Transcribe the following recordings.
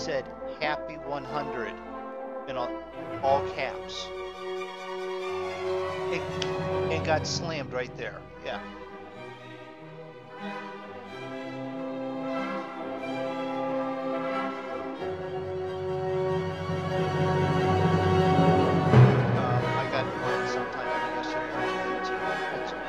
said "Happy 100" in all caps, and got slammed right there. Yeah. I got one sometime yesterday or today too.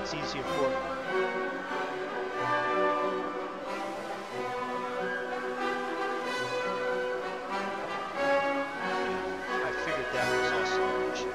It's easier for I figured that was also an issue.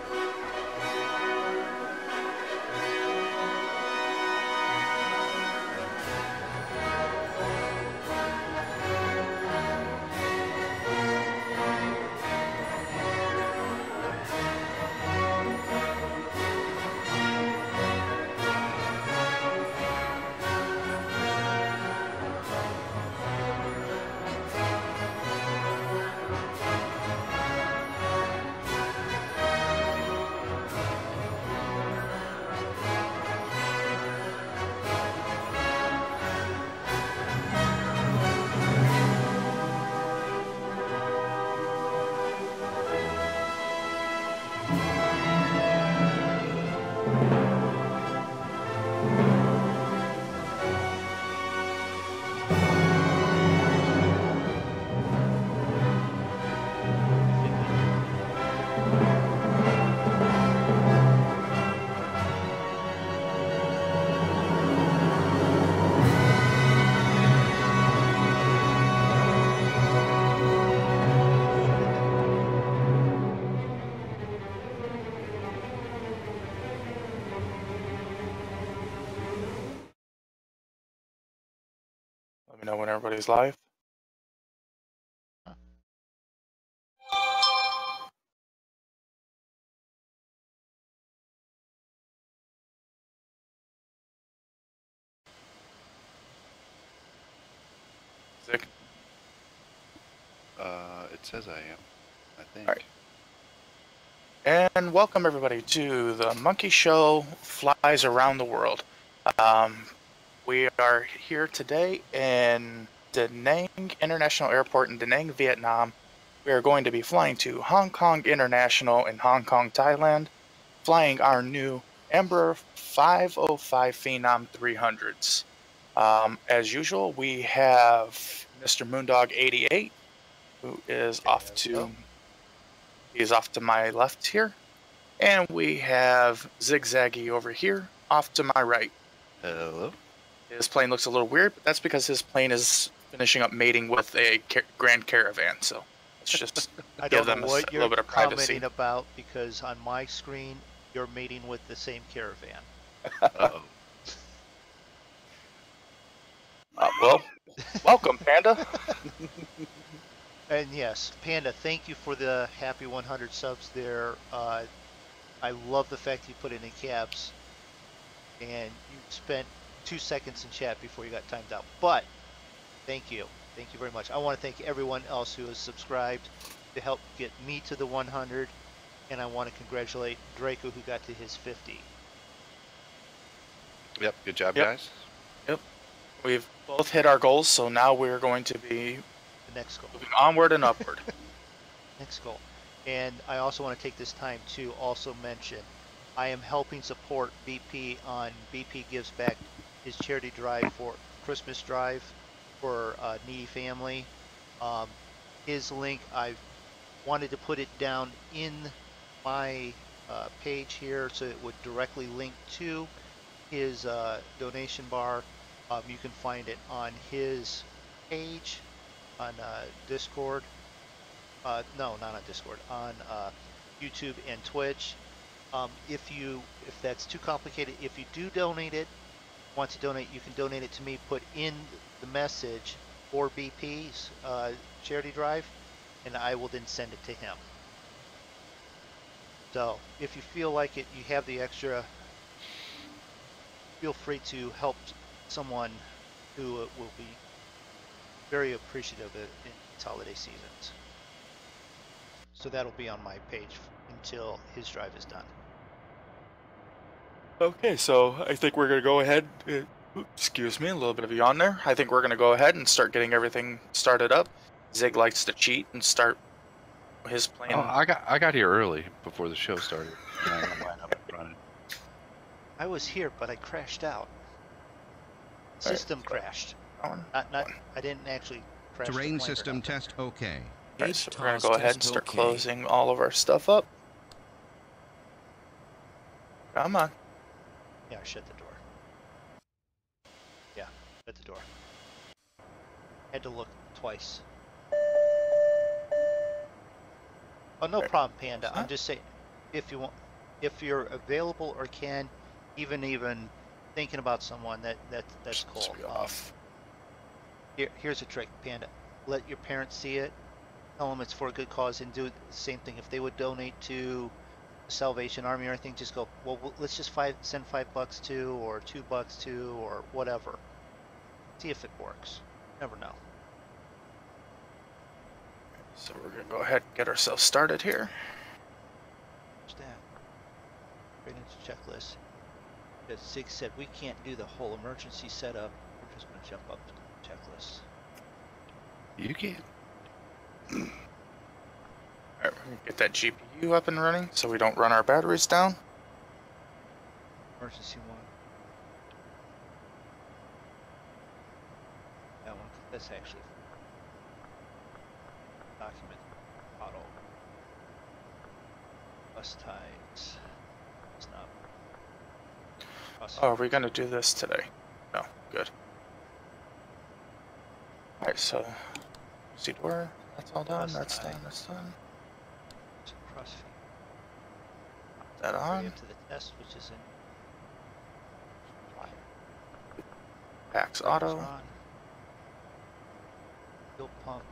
Let me know when everybody's live. Sick. It says I am, I think. All right. And welcome everybody to the Monkey Show Flies Around the World. We are here today in Danang International Airport in Danang, Vietnam. We are going to be flying to Hong Kong International in Hong Kong, Thailand, flying our new Embraer 505 Phenom 300s. As usual, we have Mr. MoonDog 88, who is off to my left here, and we have Zigzaggy over here, off to my right. Hello. His plane looks a little weird, but that's because his plane is finishing up mating with a Grand Caravan, so it's just I give don't them know a what little you're bit of privacy. commenting about, because on my screen you're mating with the same caravan. Uh-oh. Well, welcome, Panda. And yes, Panda, thank you for the happy 100 subs there. I love the fact you put it in caps, and you spent 2 seconds in chat before you got timed out. But thank you very much. I want to thank everyone else who has subscribed to help get me to the 100, and I want to congratulate Draco who got to his 50. Yep, good job, Yep. guys. Yep. We've both hit our goals, so now we're going to be The next goal. moving onward and upward. Next goal. And I also want to take this time to also mention I am helping support BP on BP Gives Back, his charity drive for Christmas drive for a needy family. His link, I wanted to put it down in my page here so it would directly link to his donation bar. You can find it on his page on Discord. No, not on Discord, on YouTube and Twitch. If that's too complicated, if you do donate it, want to donate, you can donate it to me, put in the message for BP's charity drive, and I will then send it to him. So if you feel like it, you have the extra, feel free to help someone who will be very appreciative of it in these holiday seasons. So that'll be on my page until his drive is done. Okay, so I think we're going to go ahead. Excuse me, a little bit of a yawn there. I think we're going to go ahead and start getting everything started up. Zig likes to cheat and start his plan. Oh, I got here early before the show started. And I got mine up and running. I was here, but I crashed out. System crashed. Not. I didn't actually crash. Terrain system test okay. Right, so we're going to go ahead and start closing all of our stuff up. Come on. Yeah, shut the door. Yeah, shut the door. Had to look twice. Oh, no problem, Panda. I'm just saying, if you want, if you're available or can, even thinking about someone, that's cool. Here's a trick, Panda. Let your parents see it. Tell them it's for a good cause, and do the same thing. If they would donate to Salvation Army or anything, just go, well, let's just send $5 to, or $2 to, or whatever. See if it works. Never know. So we're going to go ahead and get ourselves started here. What's that? Right into checklist. As Zig said, we can't do the whole emergency setup. We're just going to jump up to the checklist. You can. Alright, we're going to get that GPU up and running so we don't run our batteries down. Emergency one. That one, that's actually document auto. Bus ties. It's not. Oh, are we going to do this today? No, good. Alright, so see door. That's all done. That's done. That's done. Crossfeed. That on. Into the test, which is in. Packs auto. Fuel pump.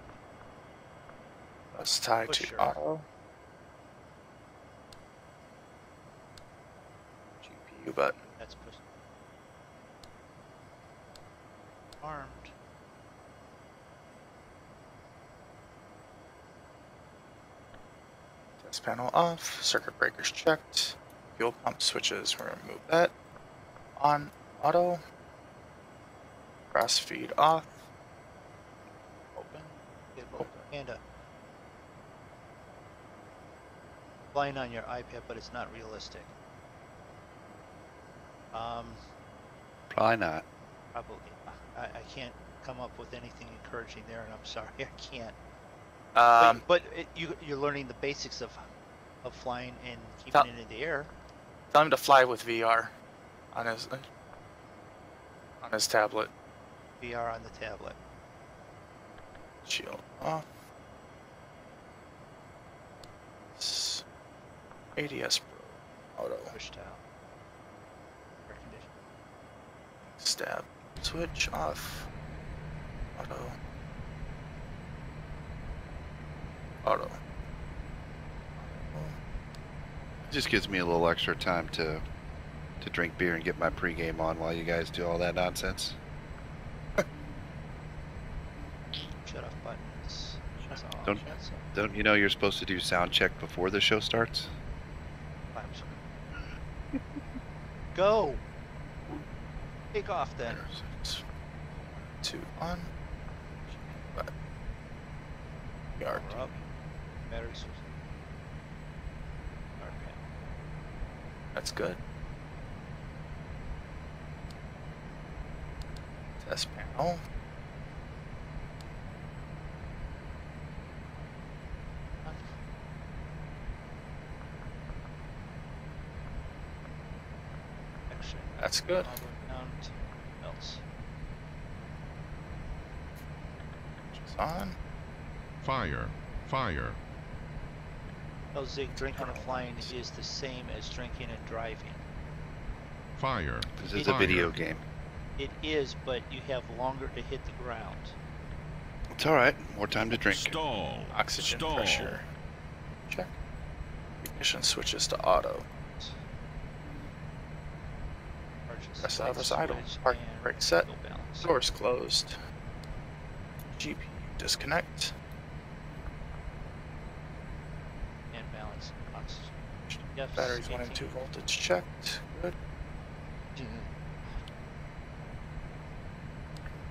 Let's tie to Pusher. auto. GPU button. That's pushed. Armed. Test panel off. Circuit breakers checked. Fuel pump switches. We're gonna move that. On auto. Cross feed off. Open. Panda. Flying on your iPad, but it's not realistic. Probably not. Probably. I can't come up with anything encouraging there, and I'm sorry, I can't. But you're learning the basics of flying and keeping it in the air. Tell him to fly with VR on his tablet. VR on the tablet. Shield off. ADS Pro auto. Pushed out. Air conditioning. Stab switch off. Auto. Auto. It just gives me a little extra time to drink beer and get my pregame on while you guys do all that nonsense. Shut off buttons. Shut off. Don't- Shut off. Don't you know you're supposed to do sound check before the show starts? Go. Take off then. 2 on. Power up. Battery switch. Okay. That's good. Test panel. Action. That's good. Mount else. Just on. Fire. Fire. Oh, Zig, drinking and flying is the same as drinking and driving. Fire. This is a video game. It is, but you have longer to hit the ground. It's alright. More time to drink. Stall. Oxygen Stall. pressure. Check. Ignition switches to auto. Press out is idle. Parking brake set. Doors closed. GPU disconnect. And balance. Oxygen. Yep, Batteries 1 and 2 voltage checked. Good.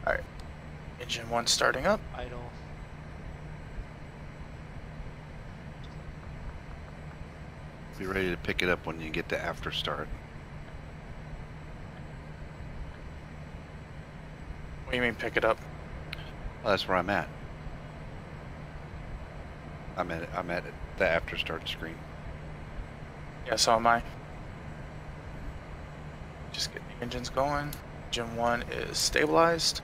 Alright. Engine 1 starting up. Idle. Be ready to pick it up when you get to after start. What do you mean pick it up? Well, that's where I'm at. I'm at the after start screen. Yeah, so am I. Just get the engines going. Engine 1 is stabilized.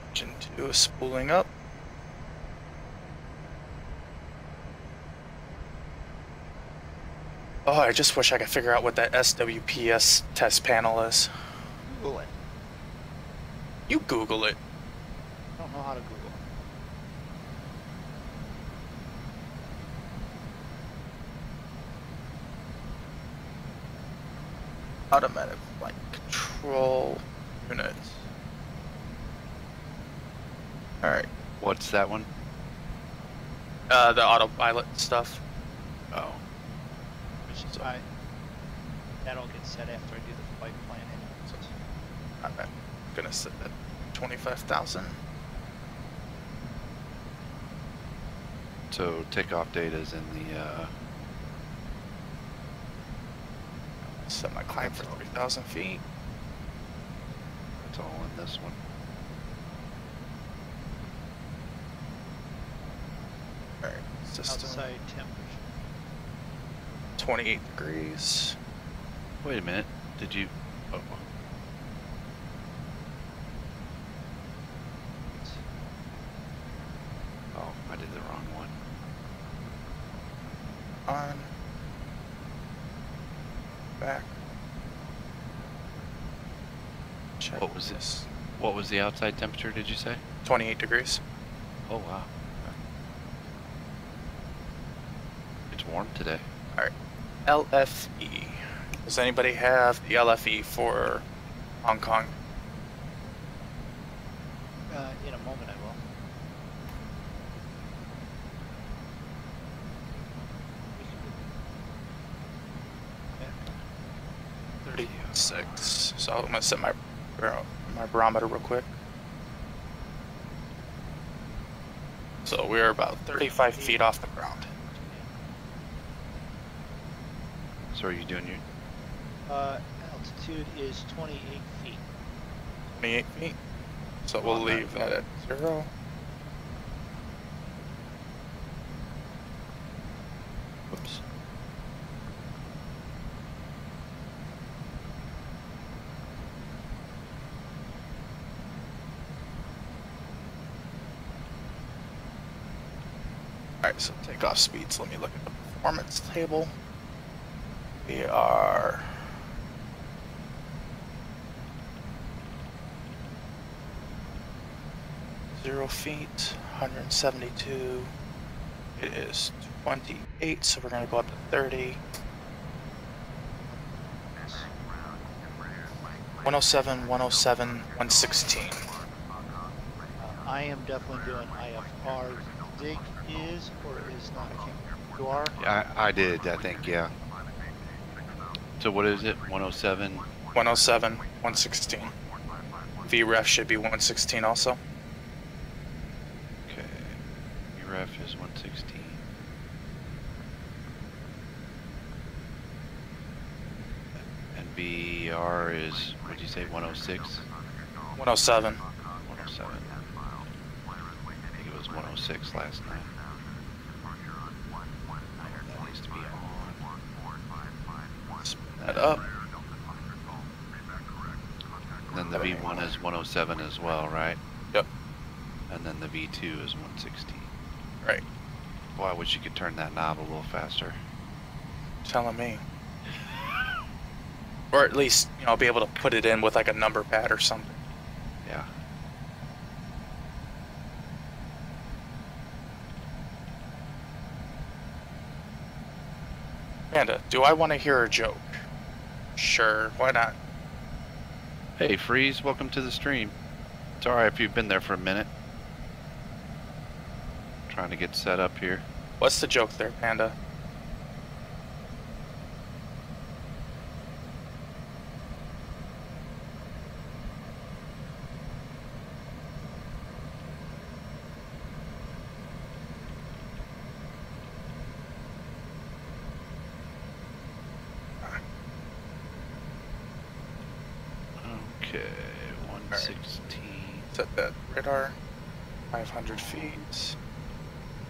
Engine 2 is spooling up. Oh, I just wish I could figure out what that SWPS test panel is. Google it. You Google it. I don't know how to Google. Automatic flight control unit. Alright. What's that one? The autopilot stuff. Oh. Which is why that'll get set after I do the flight planning. I'm gonna set that 25,000. So takeoff data is in the Set my climb for 3,000 feet. it's all in this one. Alright, system Outside temperature. 28 degrees. Wait a minute. Did you? Oh. Oh, I did the wrong one. On. Back. Check What was this. What was the outside temperature? Did you say? 28 degrees. Oh wow. It's warm today. Alright. LFE. Does anybody have the LFE for Hong Kong? In a moment I will. 36. So I'm gonna set my barometer real quick. So we're about 35 feet off the ground. So are you doing your? Altitude is 28 feet. 28 feet. So we'll leave that at 0. Whoops. Alright, so takeoff speeds. Let me look at the performance table. We are 0 feet, 172. It is 28, so we're going to go up to 30. 107, 107, 116. I am definitely doing IFR. Zig is or is not? I can't. You are? I did, I think, yeah. So what is it? 107? 107, 116. VREF should be 116 also. Okay. VREF is 116. And VR is, what did you say, 106? 107. 107. I think it was 106 last night. That needs to be on. Spin that up. And then the V1 is 107 as well, right? Yep. And then the V2 is 116. Right. Boy, I wish you could turn that knob a little faster. Telling me. Or at least, you know, be able to put it in with like a number pad or something. Yeah. Amanda, do I want to hear a joke? Sure, why not? Hey, Freeze, welcome to the stream. It's alright if you've been there for a minute. Trying to get set up here. What's the joke there, Panda? Okay, 116. Set that radar. 500 feet.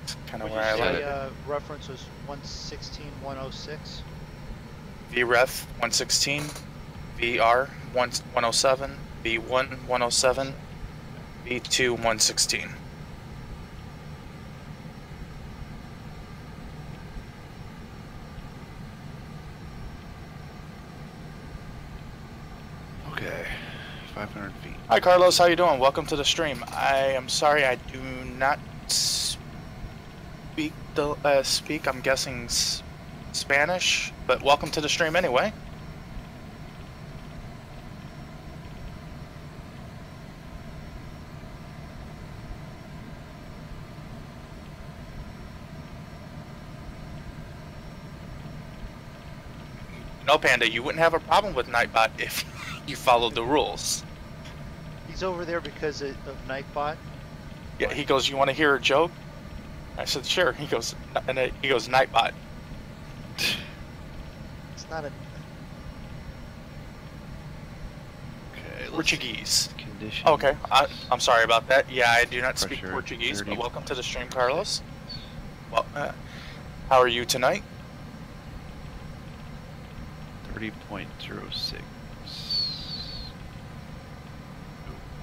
That's kind of Would where you I like say it. reference was 116, 106? VREF 116, VR 107, V1 107, V2 116. Okay, 500 feet. Hi Carlos, how you doing? Welcome to the stream. I am sorry I do not speak I'm guessing Spanish, but welcome to the stream anyway. No, Panda, you wouldn't have a problem with Nightbot if you followed the rules. He's over there because of Nightbot. Yeah, he goes, you want to hear a joke? I said, sure. He goes, he goes, Nightbot. It's not a. Okay, let's Portuguese. Conditions. Okay, I'm sorry about that. Yeah, I do not speak Pressure, Portuguese, 30. but welcome to the stream, Carlos. Well, how are you tonight? 30.06.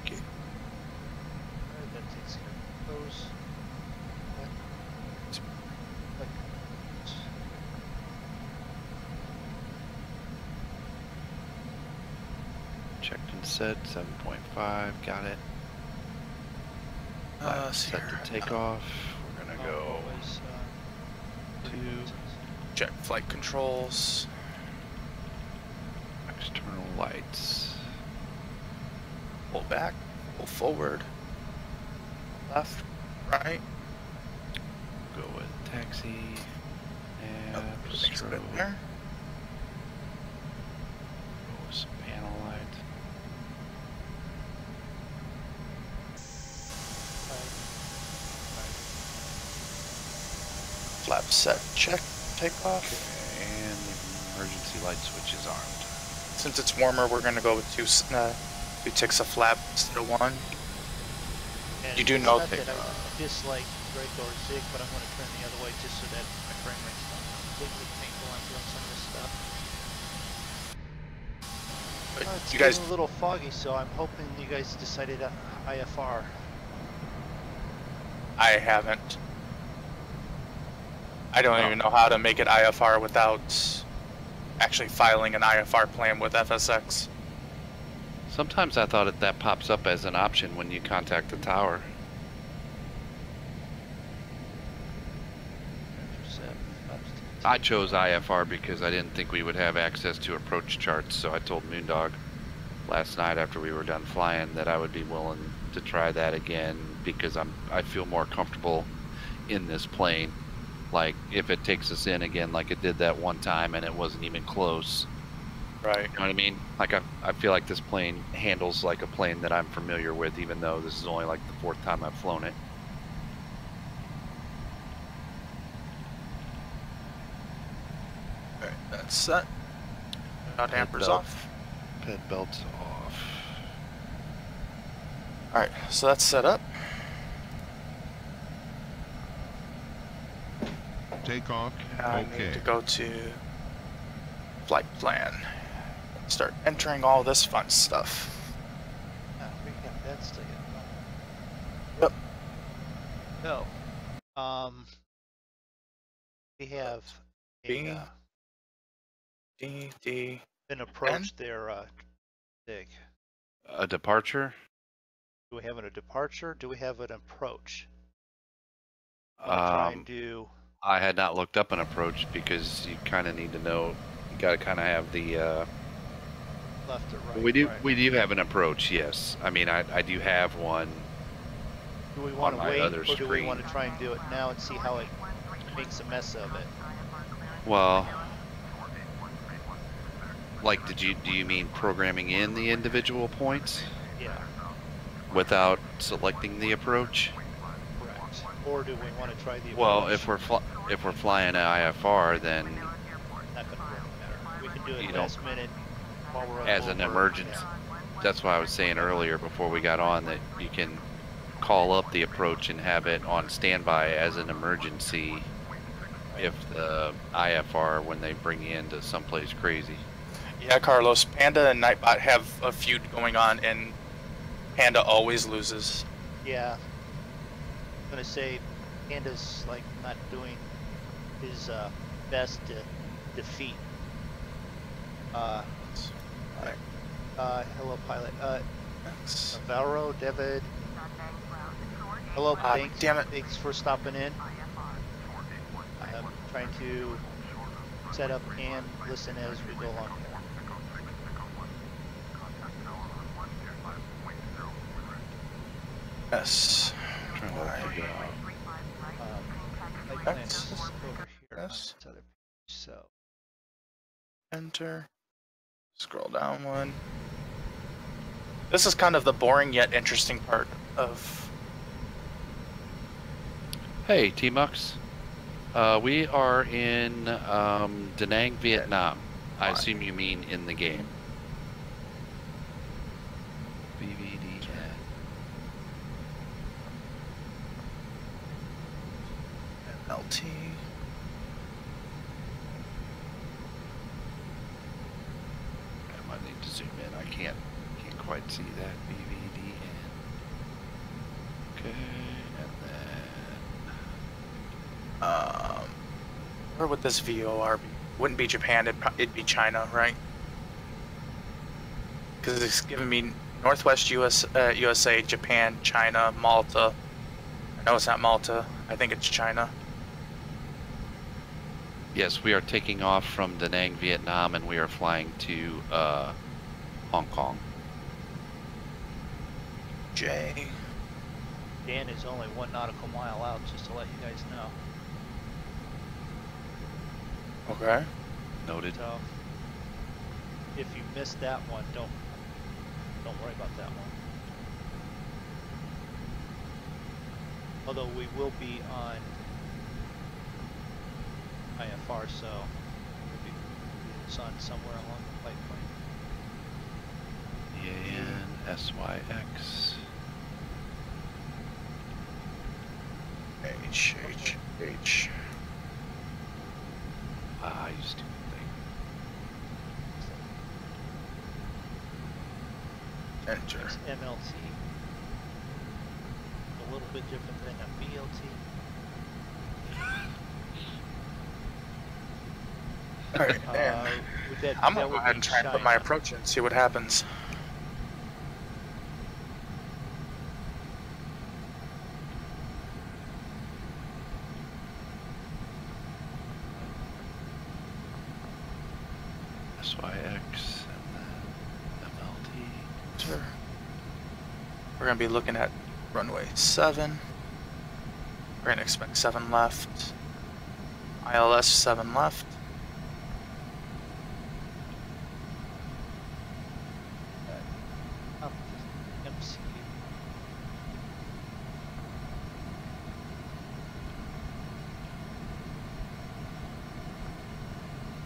Okay. Alright, that takes care of those. Checked and set, 7.5, got it. Set to take off. We're gonna go to Check flight controls. external lights. Pull back, pull forward, left, right. Go with taxi and Everything's strobe. good there. Go with some panel lights. Flap set, check, takeoff. Okay, and the emergency light switch is armed. Since it's warmer, we're gonna go with two ticks of flap instead of one. And You do it's know not that- that I dislike right door Zig, but I'm going to turn the other way just so that my frame rate's not completely painful on doing some of this stuff. It's You guys, getting a little foggy, so I'm hoping you guys decided IFR. I haven't. I don't even know how to make it IFR without actually filing an IFR plan with FSX. Sometimes I thought that pops up as an option when you contact the tower. I chose IFR because I didn't think we would have access to approach charts, so I told MoonDog last night after we were done flying that I would be willing to try that again because I feel more comfortable in this plane. Like if it takes us in again like it did that one time and it wasn't even close. Right. You know what I mean? Like I feel like this plane handles like a plane that I'm familiar with, even though this is only like the 4th time I've flown it. All right, that's set. Got Head dampers belt. off. Head belts off. All right, so that's set up. Takeoff. Now I Okay. need to go to flight plan. Start entering all this fun stuff. We got that still Yep. So, we have B. a, D. an approach there, Dig. A departure? Do we have a departure? Do we have an approach? Try and do. I had not looked up an approach because you kind of need to know. You got to kind of have the. Left or right? We do. Right. We do have an approach. Yes. I mean, I do have one. Do we want on to my wait, other or do we screen. want to try and do it now and see how it makes a mess of it? Well, like, do you mean programming in the individual points Yeah, without selecting the approach? correct. Or do we want to try the approach? Well, if we're flying IFR, then Not gonna really matter. We can do You it don't- last minute while we're as an over. emergency. Yeah. That's why I was saying earlier before we got on that you can call up the approach and have it on standby as an emergency if the IFR, when they bring you into someplace crazy. Yeah, Carlos. Panda and Nightbot have a feud going on, and Panda always loses. Yeah. I'm gonna say Panda's like not doing his best to defeat. Hello pilot. That's- Navarro, David. Hello, thanks. damn it. Thanks for stopping in. I'm trying to set up and listen as we go along here. Yes. Trying to figure out. My plan That's- is over here on yes. this other page, so. Enter. Scroll down one. This is kind of the boring yet interesting part of. Hey, T-Mux. We are in Danang, Vietnam. I assume you mean in the game. VVDN. LT. I might need to zoom in. I can't quite see that. VVDN. Okay, and then Where would this VOR be? Wouldn't be Japan, it'd be China, right? Because it's giving me Northwest USA, Japan, China, Malta. No, it's not Malta. I think it's China. yes, we are taking off from Danang, Vietnam, and we are flying to Hong Kong. J. Dan is only 1 nautical mile out, just to let you guys know. Okay. Noted. So, if you missed that one, don't worry about that one. Although we will be on IFR, so we'll be sun somewhere along the flight plan. EAN, SYX. H. Ah, you stupid thing. Enter. It's MLT. A little bit different than a BLT. Alright, and With that, I'm that gonna go would ahead be and try and put my China. approach in and see what happens. center. We're going to be looking at runway 7. We're going to expect 7 left. ILS 7 left. MC.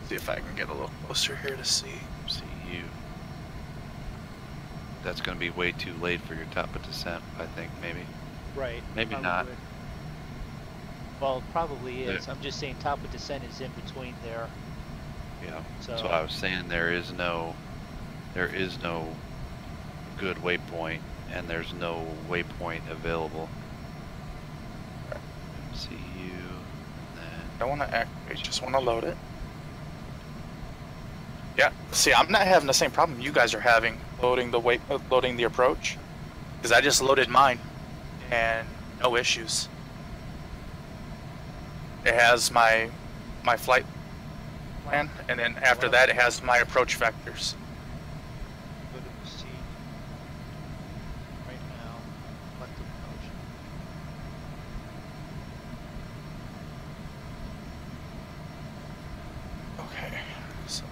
See if I can get a little closer here to see. See you. That's going to be way too late for your top of descent, I think, maybe. Right. Maybe probably not. would. Well, it probably is. Yeah. I'm just saying top of descent is in between there. Yeah. So That's what I was saying. There is no good waypoint, and there's no waypoint available. MCU, then Don't want to activate, just want to load it. Yeah, see, I'm not having the same problem you guys are having loading the approach, because I just loaded mine, and no issues. It has my flight plan, and then after that it has my approach vectors. go to proceed right now. Select approach. Okay, so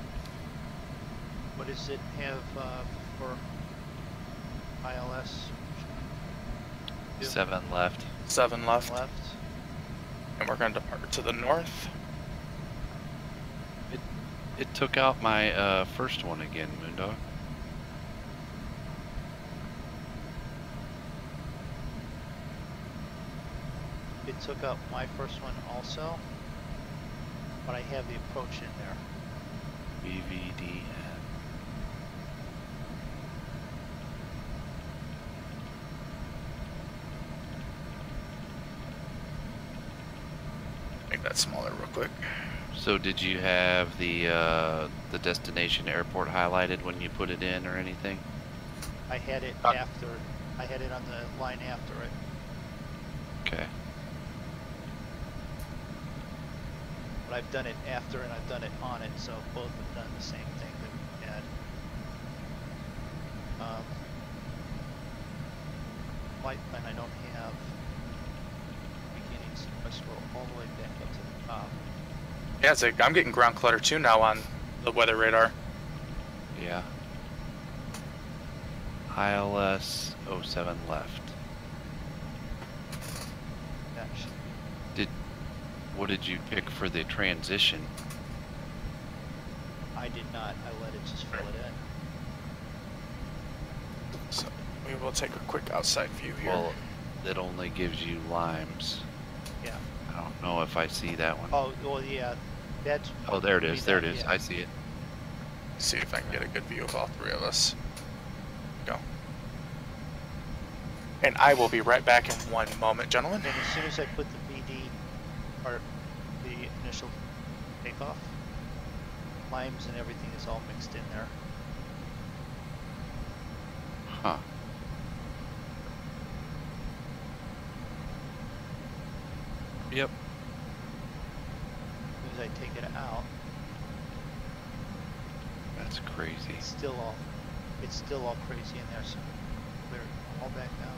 What does it have for ILS? 7 left. 7 left, Left. and we're going to depart to the north. It took out my first one again, MoonDog. It took out my first one also, but I have the approach in there. VVDN. Make that smaller real quick. So did you have the destination airport highlighted when you put it in or anything? I had it Uh, after. I had it on the line after it. Okay. But I've done it after and I've done it on it, so both have done the same thing that we had. Flight plan I don't have beginnings. I scroll all the way back up to the top. Yeah, it's like I'm getting ground clutter too now on the weather radar. Yeah. ILS 07 left. That should What did you pick for the transition? I did not. I let it just fill it in. So we will take a quick outside view here. Well, it only gives you limes. Yeah. I don't know if I see that one. Oh, well, yeah. That's. Oh, there it is. There it that, is. yeah. I see it. See if I can get a good view of all 3 of us. Go. And I will be right back in 1 moment, gentlemen. And as soon as I put the BD, or the initial takeoff, limes and everything is all mixed in there. Huh. Yep. As soon as I take it out, That's crazy. it's still all crazy in there. So clear it all back down.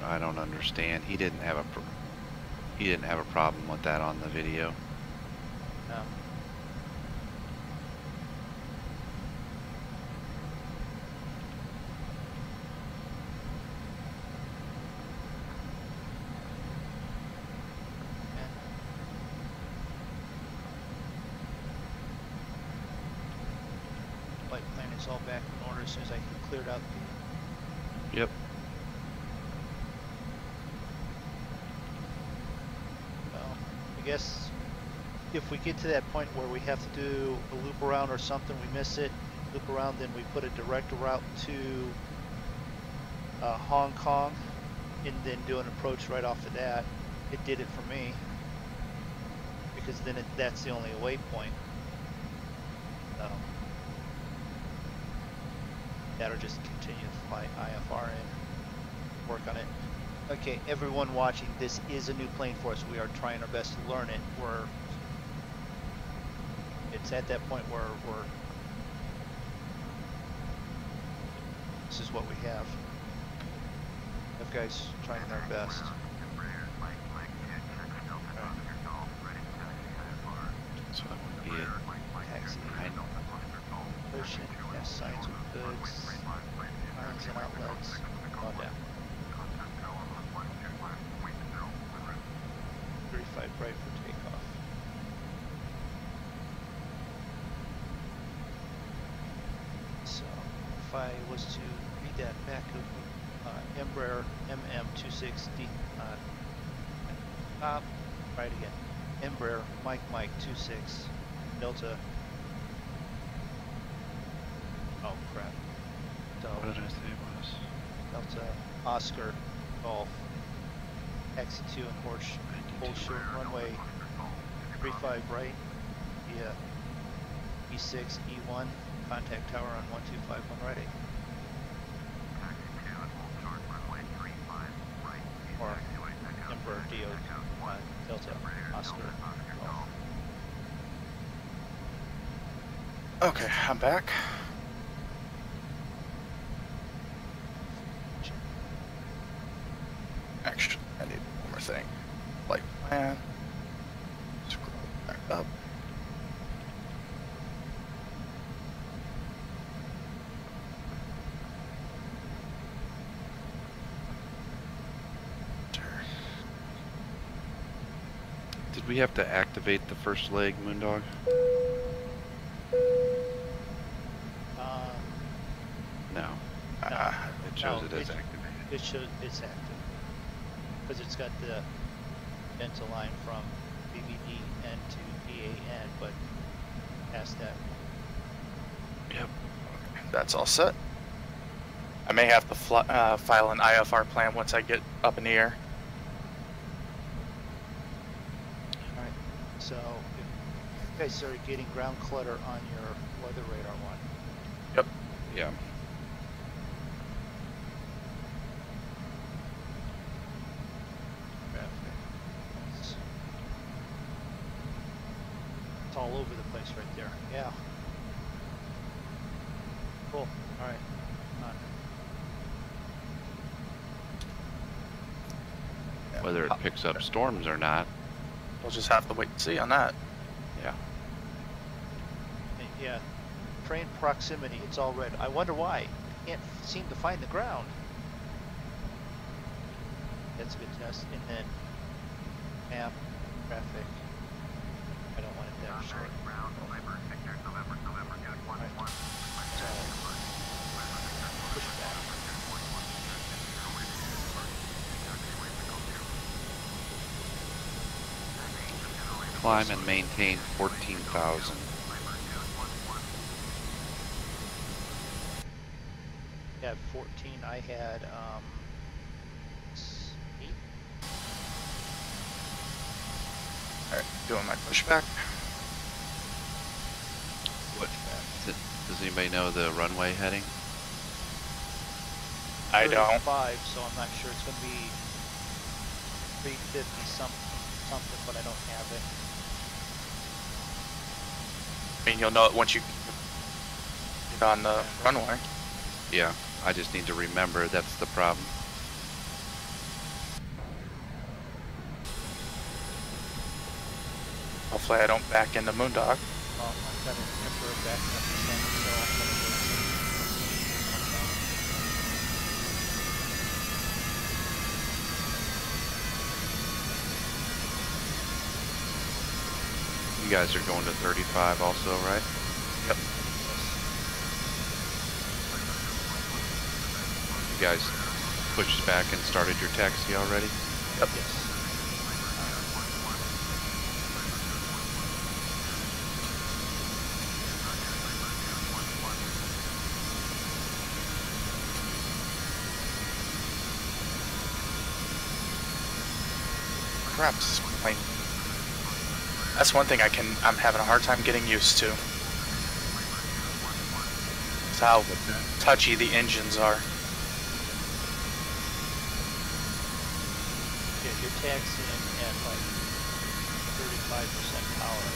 I don't understand. He didn't have a problem with that on the video. No. And flight plan is all back in order as soon as I cleared out the. Yep. Well, I guess if we get to that point where we have to do a loop around or something, we miss it, loop around, then we put a direct route to Hong Kong and then do an approach right off of that. It did it for me because then that's the only waypoint. That or just continue to fly IFR and work on it. Okay, everyone watching, this is a new plane for us. We are trying our best to learn it. it's at that point where this is what we have. The guys trying their best. So that would be it. Taxi. Ocean. Yes, signs with goods. Irons and outlets. Oh, down. 35 right for takeoff. So if I was to read that back of Embraer EMB505 Phenom, right again. Embraer Mike 26 Delta. Oh crap. So What did I say it was? Delta Oscar Golf. Taxi 2 and hold short runway 35 right via E6 E1 contact tower on 1251 right 8. Or Emperor DO Delta Oscar Golf. Okay, I'm back. Actually, I need one more thing. Flight plan. Scroll back up. Did we have to activate the first leg, MoonDog? No. It shows no, it as activated. It shows it's active because it's got the dental line from VVDN to DAN, but past that. Yep. That's all set. I may have to file an IFR plan once I get up in the air. Alright, so if you guys started getting ground clutter on your weather radar one. Yep. Yeah. It's all over the place right there. Yeah. Cool. Alright. Whether it picks up storms or not. We'll just have to wait and see on that. Yeah. Yeah. Train proximity, it's all red. I wonder why. Can't seem to find the ground. That's a good test. And then map, traffic. I don't want it that short. Right. So, push back. Climb and maintain 14,000. Yeah, 14. I had 8. Alright, doing my pushback. What? Does anybody know the runway heading? I don't. 35, so I'm not sure. It's going to be 350 something, but I don't have it. I mean, you'll know it once you get on the runway. Yeah, I just need to remember that's the problem. Hopefully I don't back into MoonDog. Well, I've got an Emperor back up the center, so I'm going to go You guys are going to 35 also, right? Yep. You guys pushed back and started your taxi already? Yep. Yes. Crap, this plane. That's one thing I'm having a hard time getting used to. It's how touchy the engines are. Yeah, you're taxiing at like 35% power.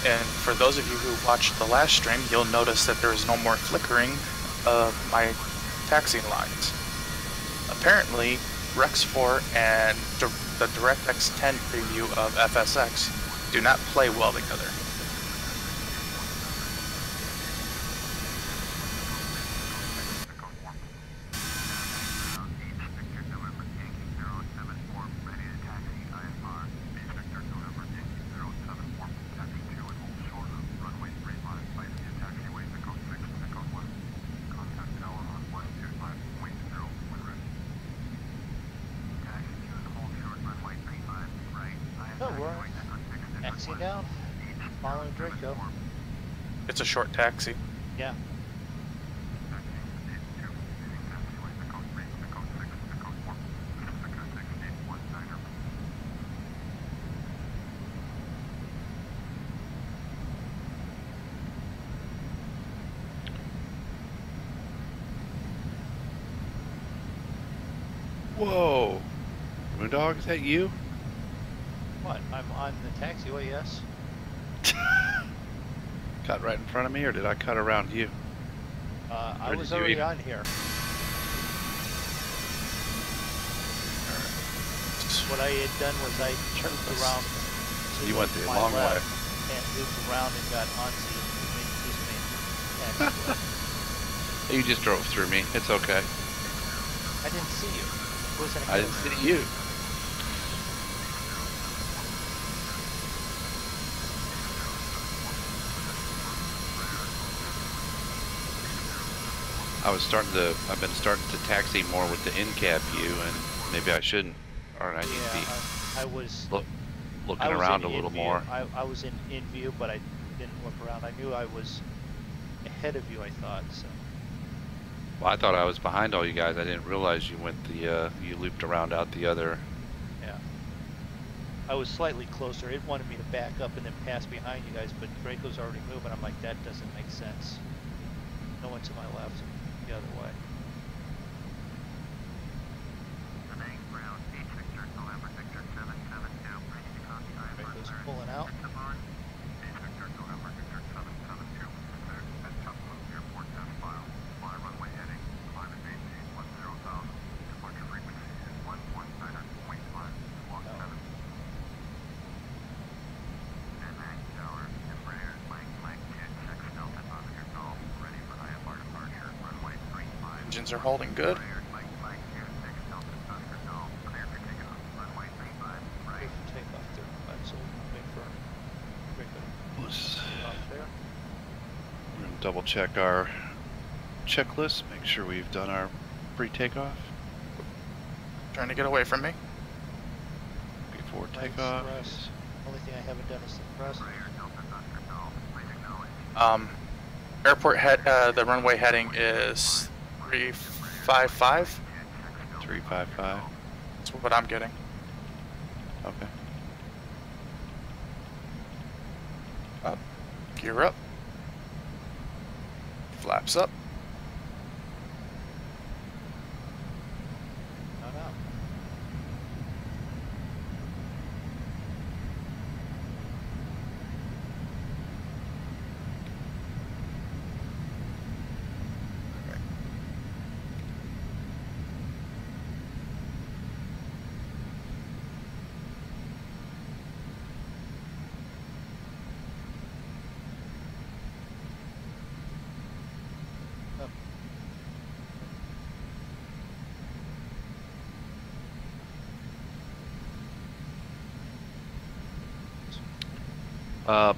And for those of you who watched the last stream, you'll notice that there is no more flickering of my taxiing lines. Apparently, Rex 4 and the DirectX 10 preview of FSX do not play well together. Taxiing down, following Draco. It's a short taxi. Yeah. Whoa. MoonDog, is that you? What? I'm on the taxiway, yes. Cut right in front of me, or did I cut around you? I was already on here. What I had done was I turned around. You went the long way. And moved around and got onto this main taxiway. You just drove through me. It's okay. I didn't see you. It wasn't I didn't see you. I've been starting to taxi more with the in-cab view, and maybe I shouldn't, or I need to be. I was looking around a little more. I was in view, but I didn't look around. I knew I was ahead of you, I thought, so. Well, I thought I was behind all you guys. I didn't realize you went you looped around out the other. Yeah. I was slightly closer. It wanted me to back up and then pass behind you guys, but Draco's already moving. I'm like, that doesn't make sense. No one to my left, the other way. Draco's pulling out. Engines are holding good. We're going to double check our checklist, make sure we've done our pre-takeoff. Trying to get away from me. Before takeoff. Only thing I haven't done is the thrust. Airport head, the runway heading is 355. 355. That's what I'm getting. Okay. Up. Gear up. Flaps up. Not out.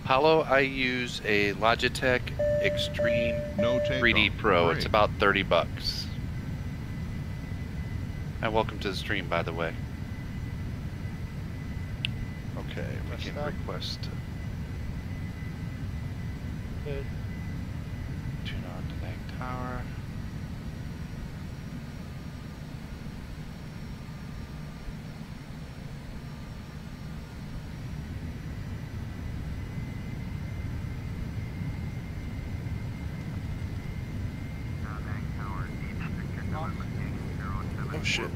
Paolo, I use a Logitech Extreme No 3D takeoff. Pro. Great. It's about 30 bucks. And welcome to the stream, by the way. Okay, we can request Good. tune on Danang Tower. Oh shit.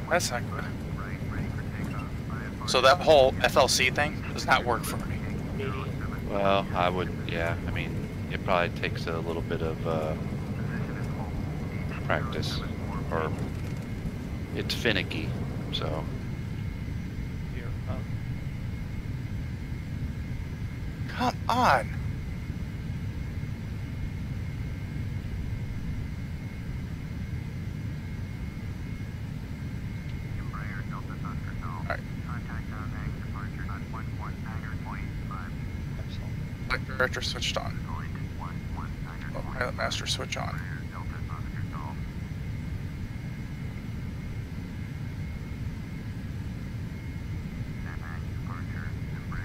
That's not good. So that whole FLC thing does not work for me. Well, I would, yeah. I mean, it probably takes a little bit of practice, or it's finicky, so. Gear up. Come on. Flight director switched on. Oh, pilot master switch on.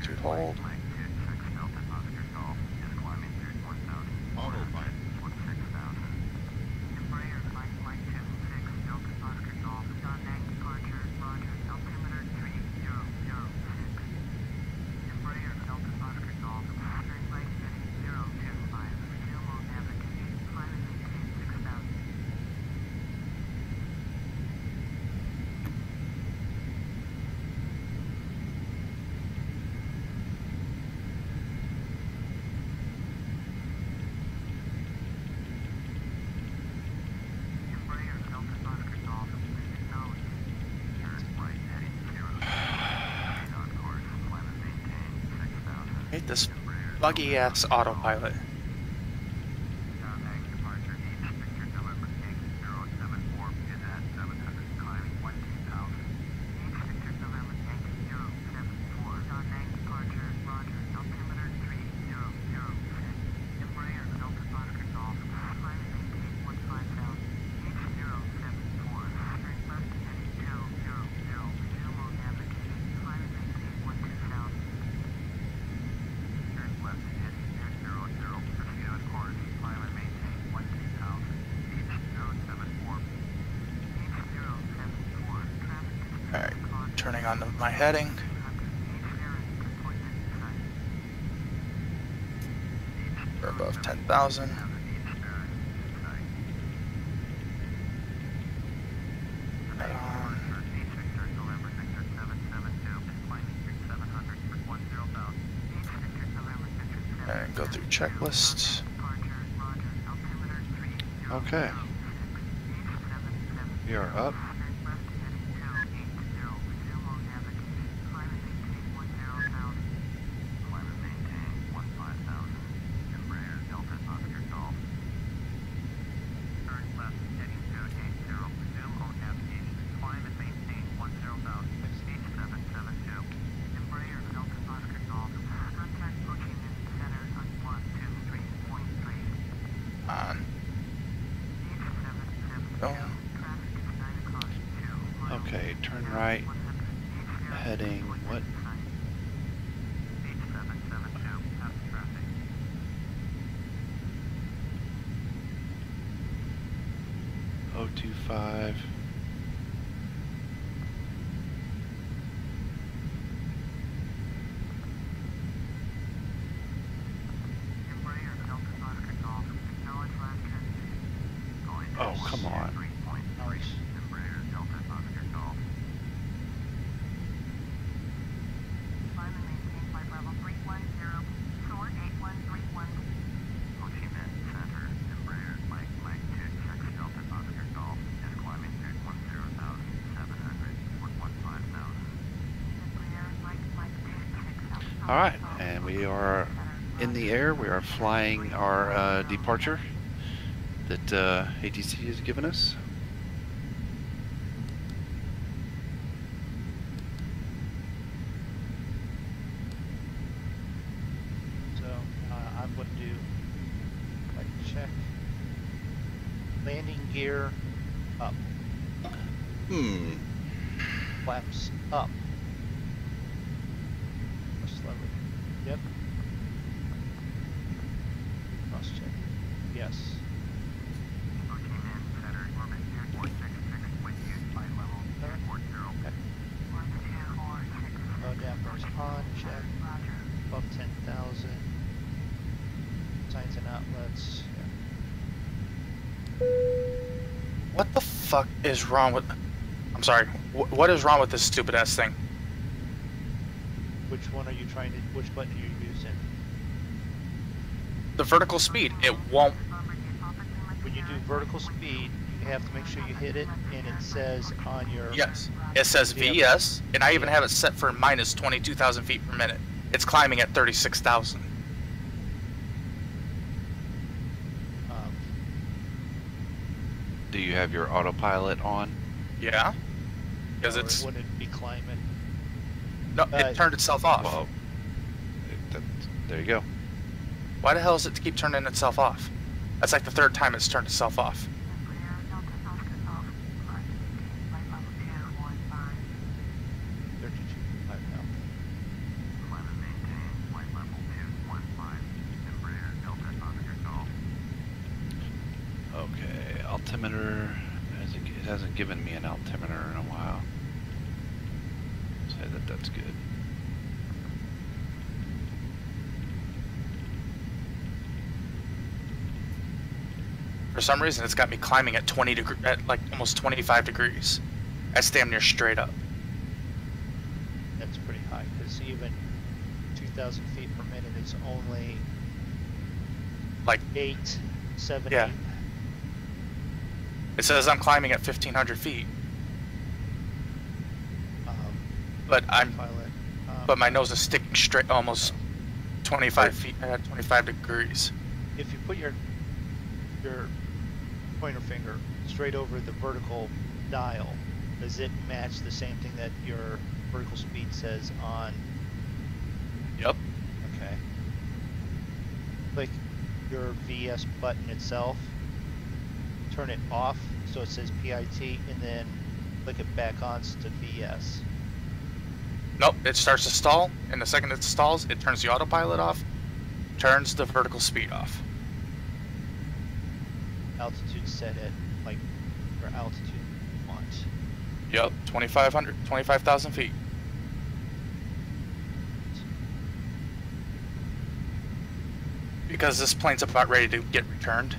To hold. Hate this buggy ass autopilot. Alright, turning on my heading. We're above 10,000. And go through checklist. Okay. We are up. Okay, turn right, heading, what? .025. Oh, come on. All right, and we are in the air. We are flying our departure that ATC has given us. So I'm going to do like check landing gear up. Flaps up. Yep. Cross check. Yes. Dampers on, check. Above 10,000. Signs and outlets. Yeah. What the fuck is wrong with... I'm sorry. What is wrong with this stupid ass thing? Which one are you trying to... Which button are you using? the vertical speed, it won't. When you do vertical speed, you have to make sure you hit it, and it says on your... Yes, it says VS, and I even have it set for minus 22,000 feet per minute. It's climbing at 36,000. Do you have your autopilot on? Yeah, because or it's... it wouldn't be climbing. No, it turned itself off. Well, there you go. Why the hell does it keep turning itself off? That's like the third time it's turned itself off. Okay, altimeter. It hasn't given me an altimeter in a while. Say that that's good. For some reason, it's got me climbing at 20 at like almost 25 degrees. That's damn near straight up. That's pretty high, because even 2,000 feet per minute is only Like 8, 7, Yeah. 8. It says I'm climbing at 1,500 feet, but but my nose is sticking straight, almost 25 feet, 25 degrees. If you put your pointer finger straight over the vertical dial, does it match the same thing that your vertical speed says on? Yep. Okay. Click your VS button itself, turn it off so it says PIT, and then click it back on to VS. Nope, it starts to stall, and the second it stalls, it turns the autopilot off, turns the vertical speed off. Altitude set at like your altitude you want. Yep, 25,000 feet. Because this plane's about ready to get returned.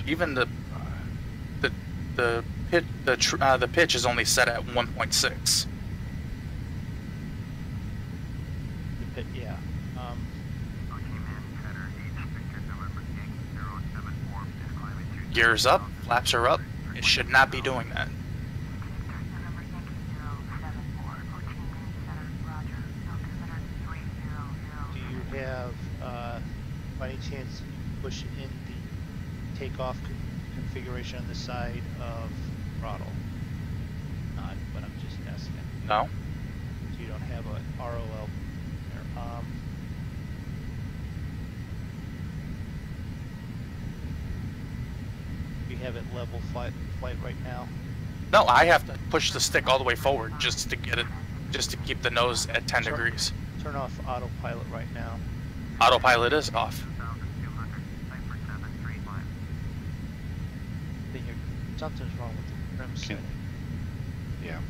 Even the pitch is only set at 1.6. Yeah. Gears up, flaps are up. It should not be doing that. Do you have, by any chance, push in the takeoff configuration on the side of throttle? Not, but I'm just asking. No. So you don't have a ROL there. You have it level flight right now. No, I have to push the stick all the way forward just to get it, just to keep the nose at 10 degrees. Turn off autopilot right now. Autopilot is off. Then something's wrong with the trim setting. Yeah.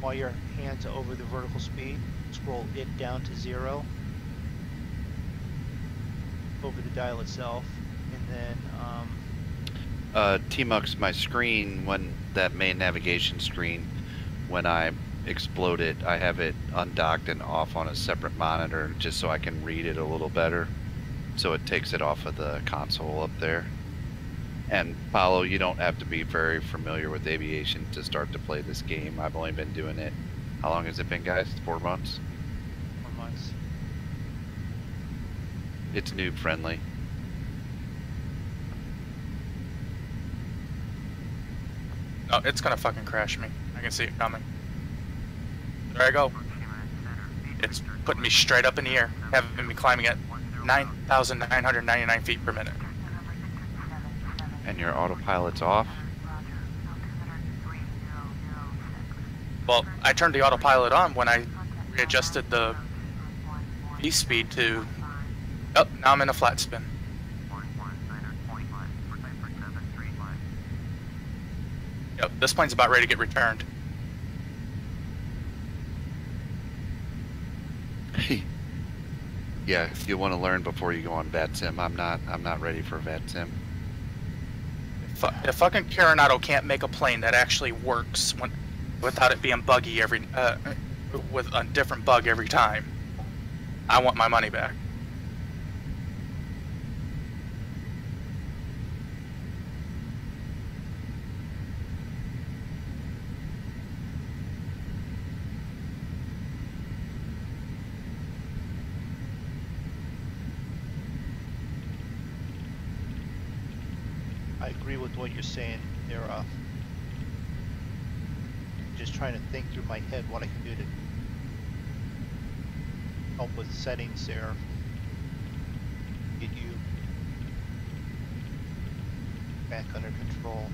While your hands are over the vertical speed, scroll it down to 0 over the dial itself, and then T-Mux, my screen, when that main navigation screen, when I explode it, I have it undocked and off on a separate monitor just so I can read it a little better. So it takes it off of the console up there. And Paulo, you don't have to be very familiar with aviation to start to play this game. I've only been doing it. How long has it been, guys? 4 months? 4 months. It's noob friendly. No, it's gonna fucking crash me. I can see it coming. There I go. It's putting me straight up in the air, having me climbing at 9,999 feet per minute. And your autopilot's off? Well, I turned the autopilot on when I readjusted the V speed to... Oh, now I'm in a flat spin. Yep, this plane's about ready to get returned. Yeah, you want to learn before you go on VATSIM. I'm not ready for VATSIM. If fucking Coronado can't make a plane that actually works without it being buggy with a different bug every time, I want my money back. I agree with what you're saying there. Just trying to think through my head what I can do to help with settings there. Get you back under control.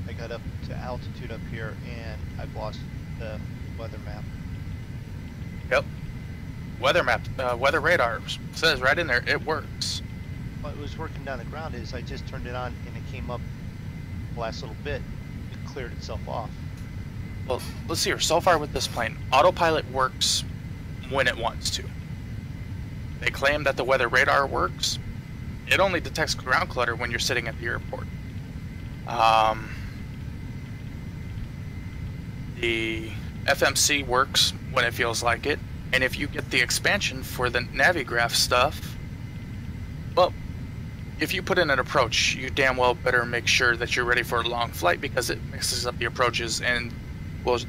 I got up to altitude up here and I've lost the weather map. Yep. Weather map, weather radar says right in there, it works. What was working down the ground is I just turned it on and it came up the last little bit. It cleared itself off. Well, let's see here. So far with this plane, autopilot works when it wants to. They claim that the weather radar works. It only detects ground clutter when you're sitting at the airport. The FMC works when it feels like it, and if you get the expansion for the Navigraph stuff, well, if you put in an approach, you damn well better make sure that you're ready for a long flight, because it mixes up the approaches and will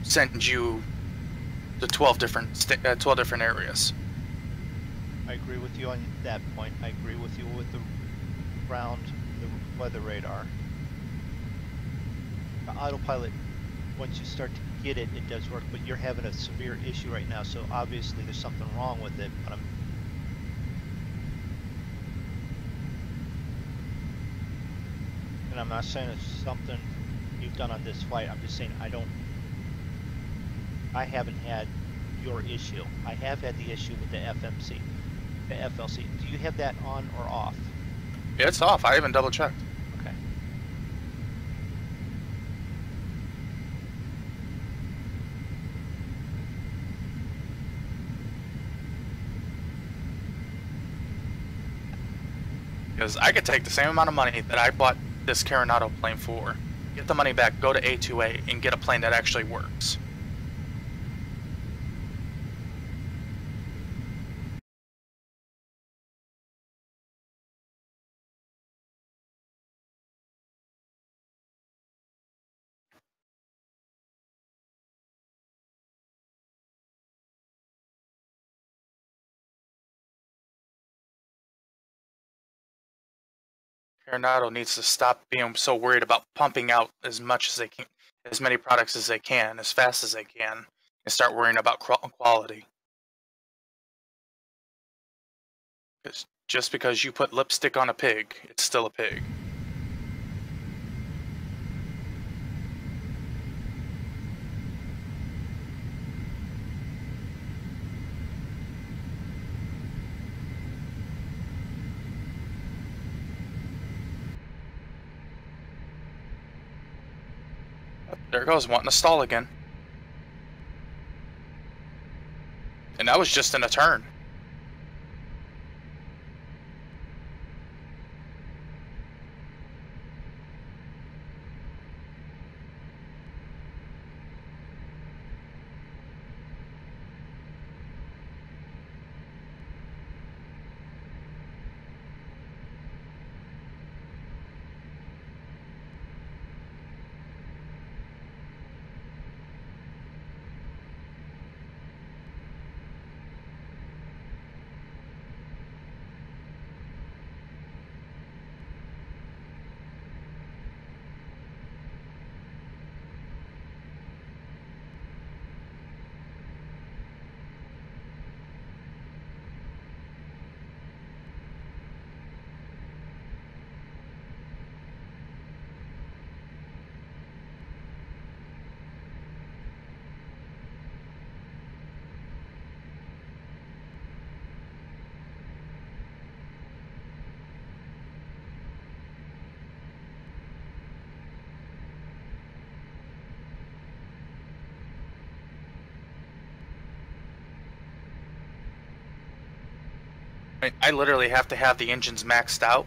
send you to 12 different areas. I agree with you on that point. I agree with you with the ground, the weather radar. The autopilot, once you start to get it, it does work, but you're having a severe issue right now, so obviously there's something wrong with it. But I'm not saying it's something you've done on this flight. I'm just saying I haven't had your issue. I have had the issue with the FMC, the FLC. Do you have that on or off? Yeah, it's off. I even double checked. Okay. Because I could take the same amount of money that I bought this Coronado plane for, get the money back, go to A2A, and get a plane that actually works. Coronado needs to stop being so worried about pumping out as much as they can, as many products as they can, as fast as they can, and start worrying about quality. Because just because you put lipstick on a pig, it's still a pig. There it goes, wanting to stall again. And that was just in a turn. I literally have to have the engines maxed out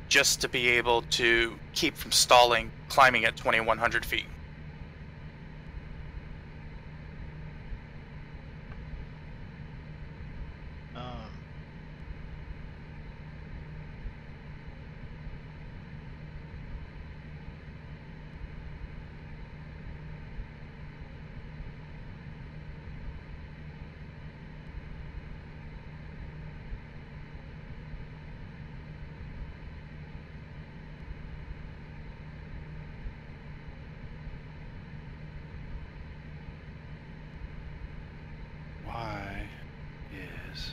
just to be able to keep from stalling climbing at 2,100 feet. Why is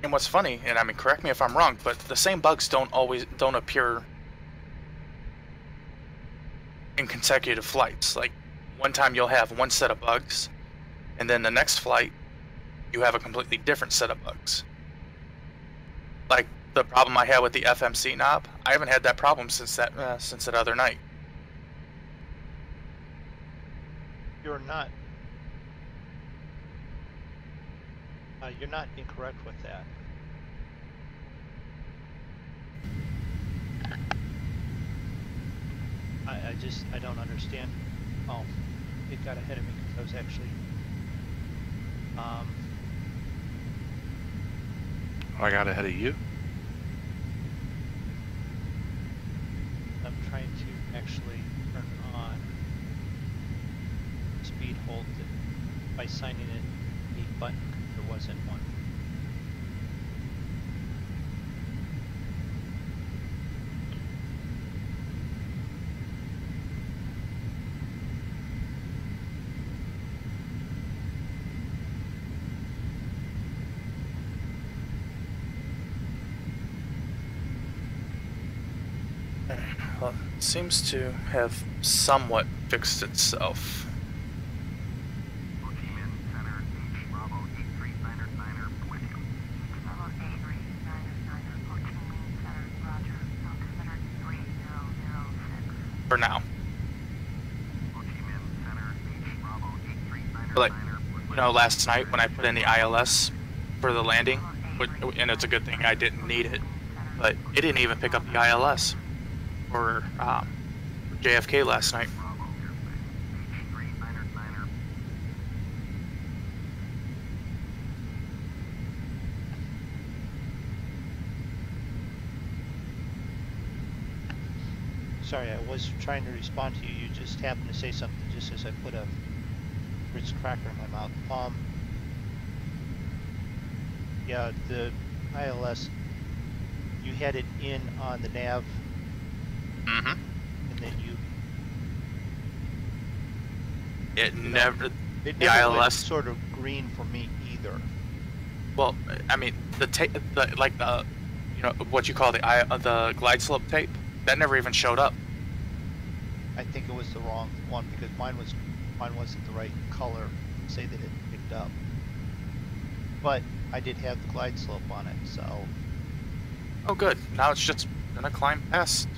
And what's funny, and I mean, correct me if I'm wrong, but the same bugs don't appear in consecutive flights. Like, one time you'll have one set of bugs, and then the next flight you have a completely different set of bugs. Like the problem I had with the FMC knob, I haven't had that problem since that other night. You're not. You're not incorrect with that. I don't understand. Oh, it got ahead of me because I was actually. I got ahead of you? I'm trying to actually turn on speed hold by signing in a button. There wasn't one. Well, it seems to have somewhat fixed itself. For now. Like, you know, last night when I put in the ILS for the landing, and it's a good thing I didn't need it, but it didn't even pick up the ILS for JFK last night. Sorry, I was trying to respond to you. You just happened to say something just as I put a Ritz cracker in my mouth. Yeah, the ILS, you had it in on the nav. Mm-hmm. And then It never, it the never went ILS sort of green for me either. Well, I mean, like the, you know, what you call the glide slope tape, that never even showed up. I think it was the wrong one because mine wasn't the right color to say that it picked up. But I did have the glide slope on it, so. Oh, good. Now it's just gonna climb past.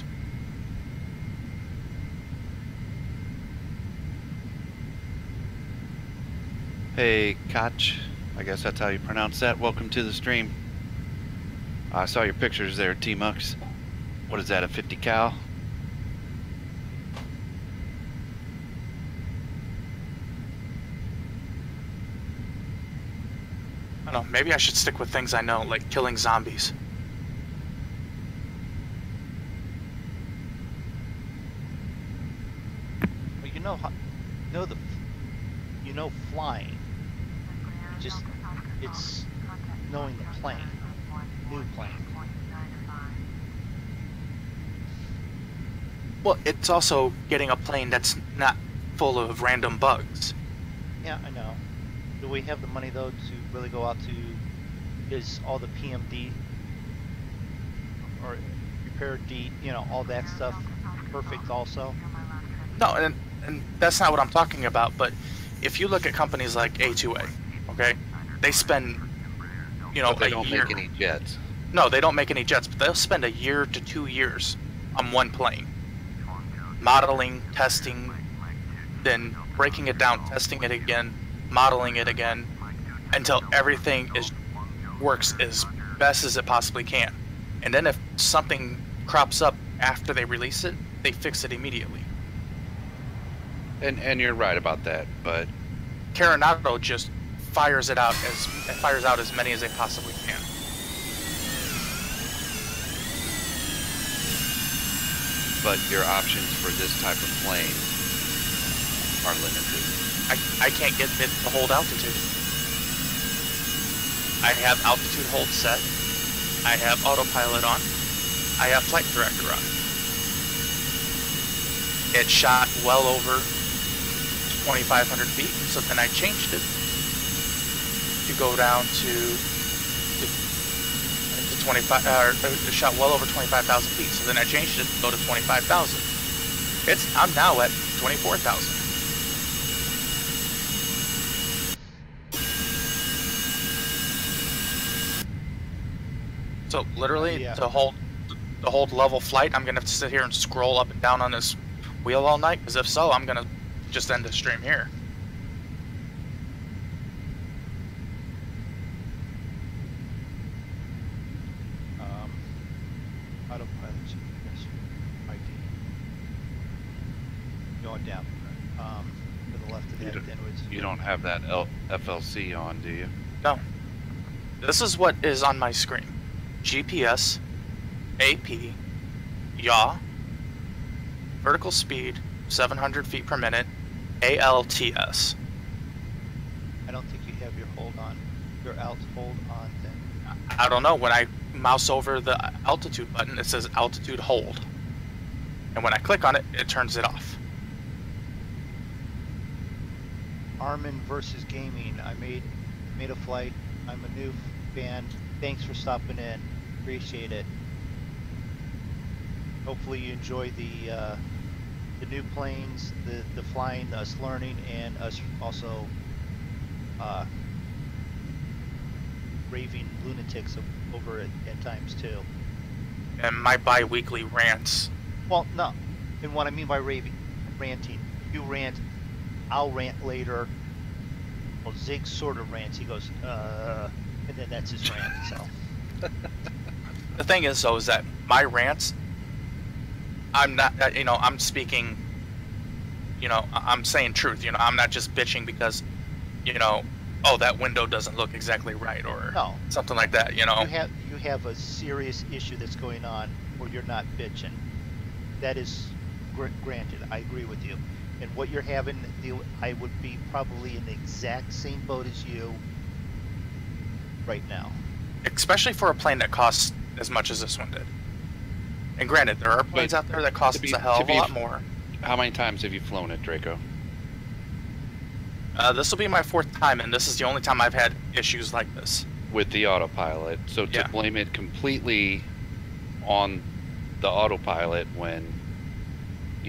Hey, Koch. I guess that's how you pronounce that. Welcome to the stream. I saw your pictures there, T-Mux. What is that, a 50 cal? I don't know, maybe I should stick with things I know, like killing zombies. Well, you know flying. It's knowing the plane, new plane. Well, it's also getting a plane that's not full of random bugs. Yeah, I know. Do we have the money though to really go out to, is all the PMD or repair D, you know, all that stuff perfect also? No, and that's not what I'm talking about. But if you look at companies like A2A, okay, they spend, you know, But they a don't year. make any jets. No, they don't make any jets, but they'll spend a year to 2 years on one plane, modeling, testing, then breaking it down, testing it again, modeling it again, until everything works as best as it possibly can. And then if something crops up after they release it, they fix it immediately. And you're right about that, but Coronado just fires out as many as they possibly can. but your options for this type of plane are limited. I can't get it to hold altitude. I have altitude hold set. I have autopilot on. I have flight director on. It shot well over 2,500 feet, so then I changed it to go down to 25, it shot well over 25,000 feet, so then I changed it to go to 25,000. I'm now at 24,000. So literally, Yeah. to hold level flight, I'm gonna have to sit here and scroll up and down on this wheel all night. Because if so, I'm gonna just end the stream here. Autopilot GPS ID. Going down. To the left of that, then it was. You don't have that FLC on, do you? No. This is what is on my screen. GPS, AP, yaw, vertical speed, 700 feet per minute, ALTS. I don't think you have your hold on, your alt hold on then. I don't know, when I mouse over the altitude button, it says altitude hold. And when I click on it, it turns it off. Armin versus Gaming. I made a flight. I'm a new fan. Thanks for stopping in. Appreciate it. Hopefully you enjoy the new planes, the flying, us learning, and us also raving lunatics over it at times too. And my bi-weekly rants. Well, no. And what I mean by ranting, you rant, I'll rant later. Well, Zig sort of rants. He goes, and then that's his rant. So The thing is, though, is that my rants, I'm not, I'm speaking, I'm saying truth. I'm not just bitching because, oh, that window doesn't look exactly right or something like that. You have a serious issue that's going on where you're not bitching. That is granted. I agree with you. And what you're having, I would be probably in the exact same boat as you right now. Especially for a plane that costs as much as this one did. And granted, there are planes out there that cost a hell of a lot more. How many times have you flown it, Draco? This will be my 4th time, and this is the only time I've had issues like this. With the autopilot. So to blame it completely on the autopilot when,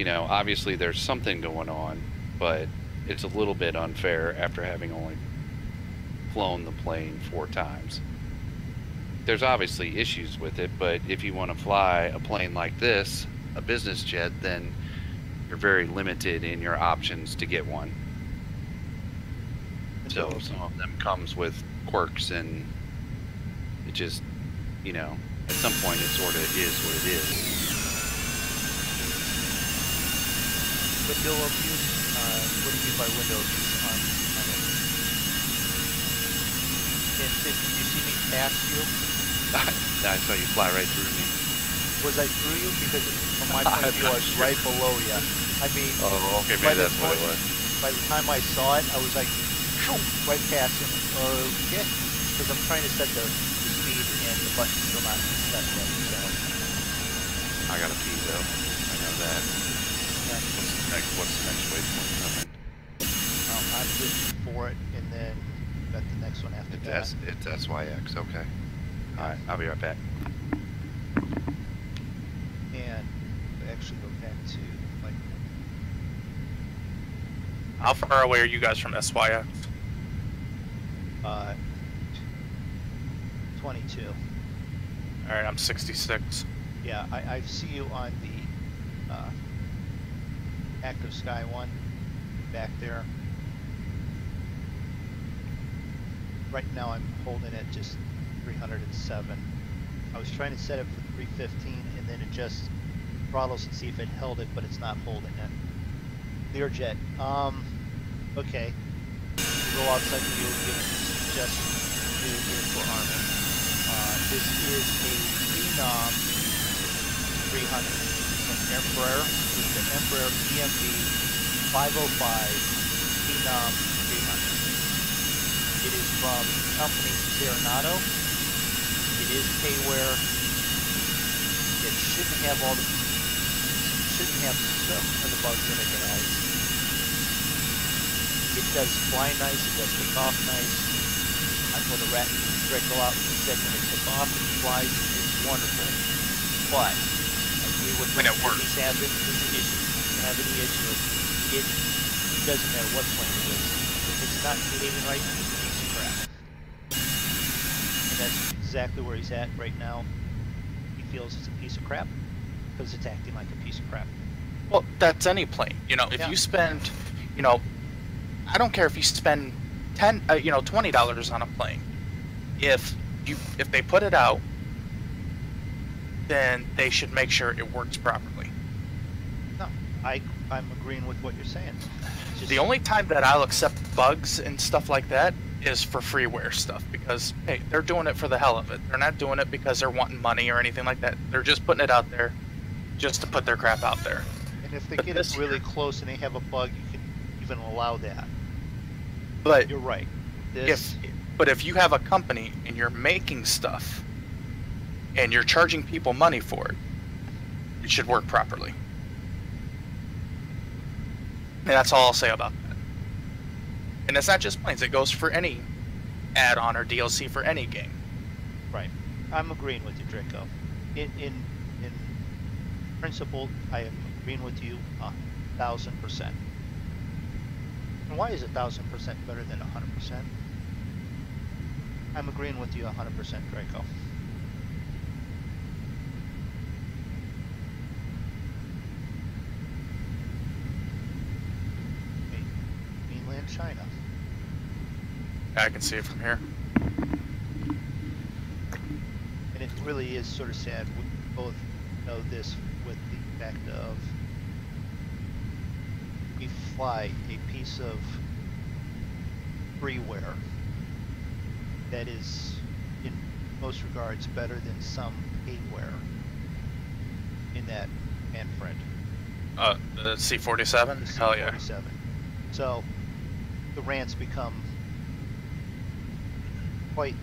obviously there's something going on, but it's a little bit unfair after having only flown the plane 4 times. There's obviously issues with it, but if you want to fly a plane like this, a business jet, then you're very limited in your options to get one. So some of them comes with quirks, and it just, at some point it sort of is what it is. Window abuse? What do you mean by window abuse on it? And did you see me pass you? I saw you fly right through me. Was I through you? Because from my point of view, I was right below you. I mean, oh, okay, maybe that's what it was. By the time I saw it, I was like, right past him. Okay. Because I'm trying to set the speed and the button's still not set right, so. I gotta pee though. I know that. Yeah. What's the next waypoint coming? I'm just for it, and then got the next one after that. It's SYX, okay. Alright, I'll be right back. And actually go back to like How far away are you guys from SYX? 22. All right, I'm 66. Yeah, I see you on the Active Sky one back there. Right now I'm holding it just 307. I was trying to set it for 315 and then adjust throttles and see if it held it, but it's not holding it. Learjet. Okay. Go outside the field, give a suggestion to here for Army. This is a Phenom 300 from Embraer. This is the Embraer EMB505 Phenom 300. It is from the company Serenado. It is payware. It shouldn't have all the some of the bugs that it has. It does fly nice, it does take off nice. I put a rat Draco out in a second, it took off, it flies, it's wonderful. But I agree with when it works. He's having this issue. If you have any issue, it doesn't matter what plane it is. If it's not behaving right, it's a piece of crap. And that's exactly where he's at right now. He feels it's a piece of crap because it's acting like a piece of crap. Well, that's any plane. You know, if you spend, you know, I don't care if you spend $20 on a plane. If they put it out, then they should make sure it works properly. No, I'm agreeing with what you're saying. Just The only time that I'll accept bugs and stuff like that is for freeware stuff, because hey, they're doing it for the hell of it. They're not doing it because they're wanting money or anything like that. They're just putting it out there just to put their crap out there. And if they get it really close and they have a bug, you can even allow that. But You're right. if you have a company and you're making stuff and you're charging people money for it, it should work properly. And that's all I'll say about that. And it's not just planes, it goes for any add-on or DLC for any game. Right. I'm agreeing with you, Draco. In principle, I am agreeing with you 1,000%. And why is 1,000% better than 100%? I'm agreeing with you 100%, Draco. Mainland China. I can see it from here. And it really is sort of sad. We both know this with the fact of we fly a piece of freeware that is in most regards better than some payware in that friend. The C-47? The Hell yeah. C-47. So the rants become quite.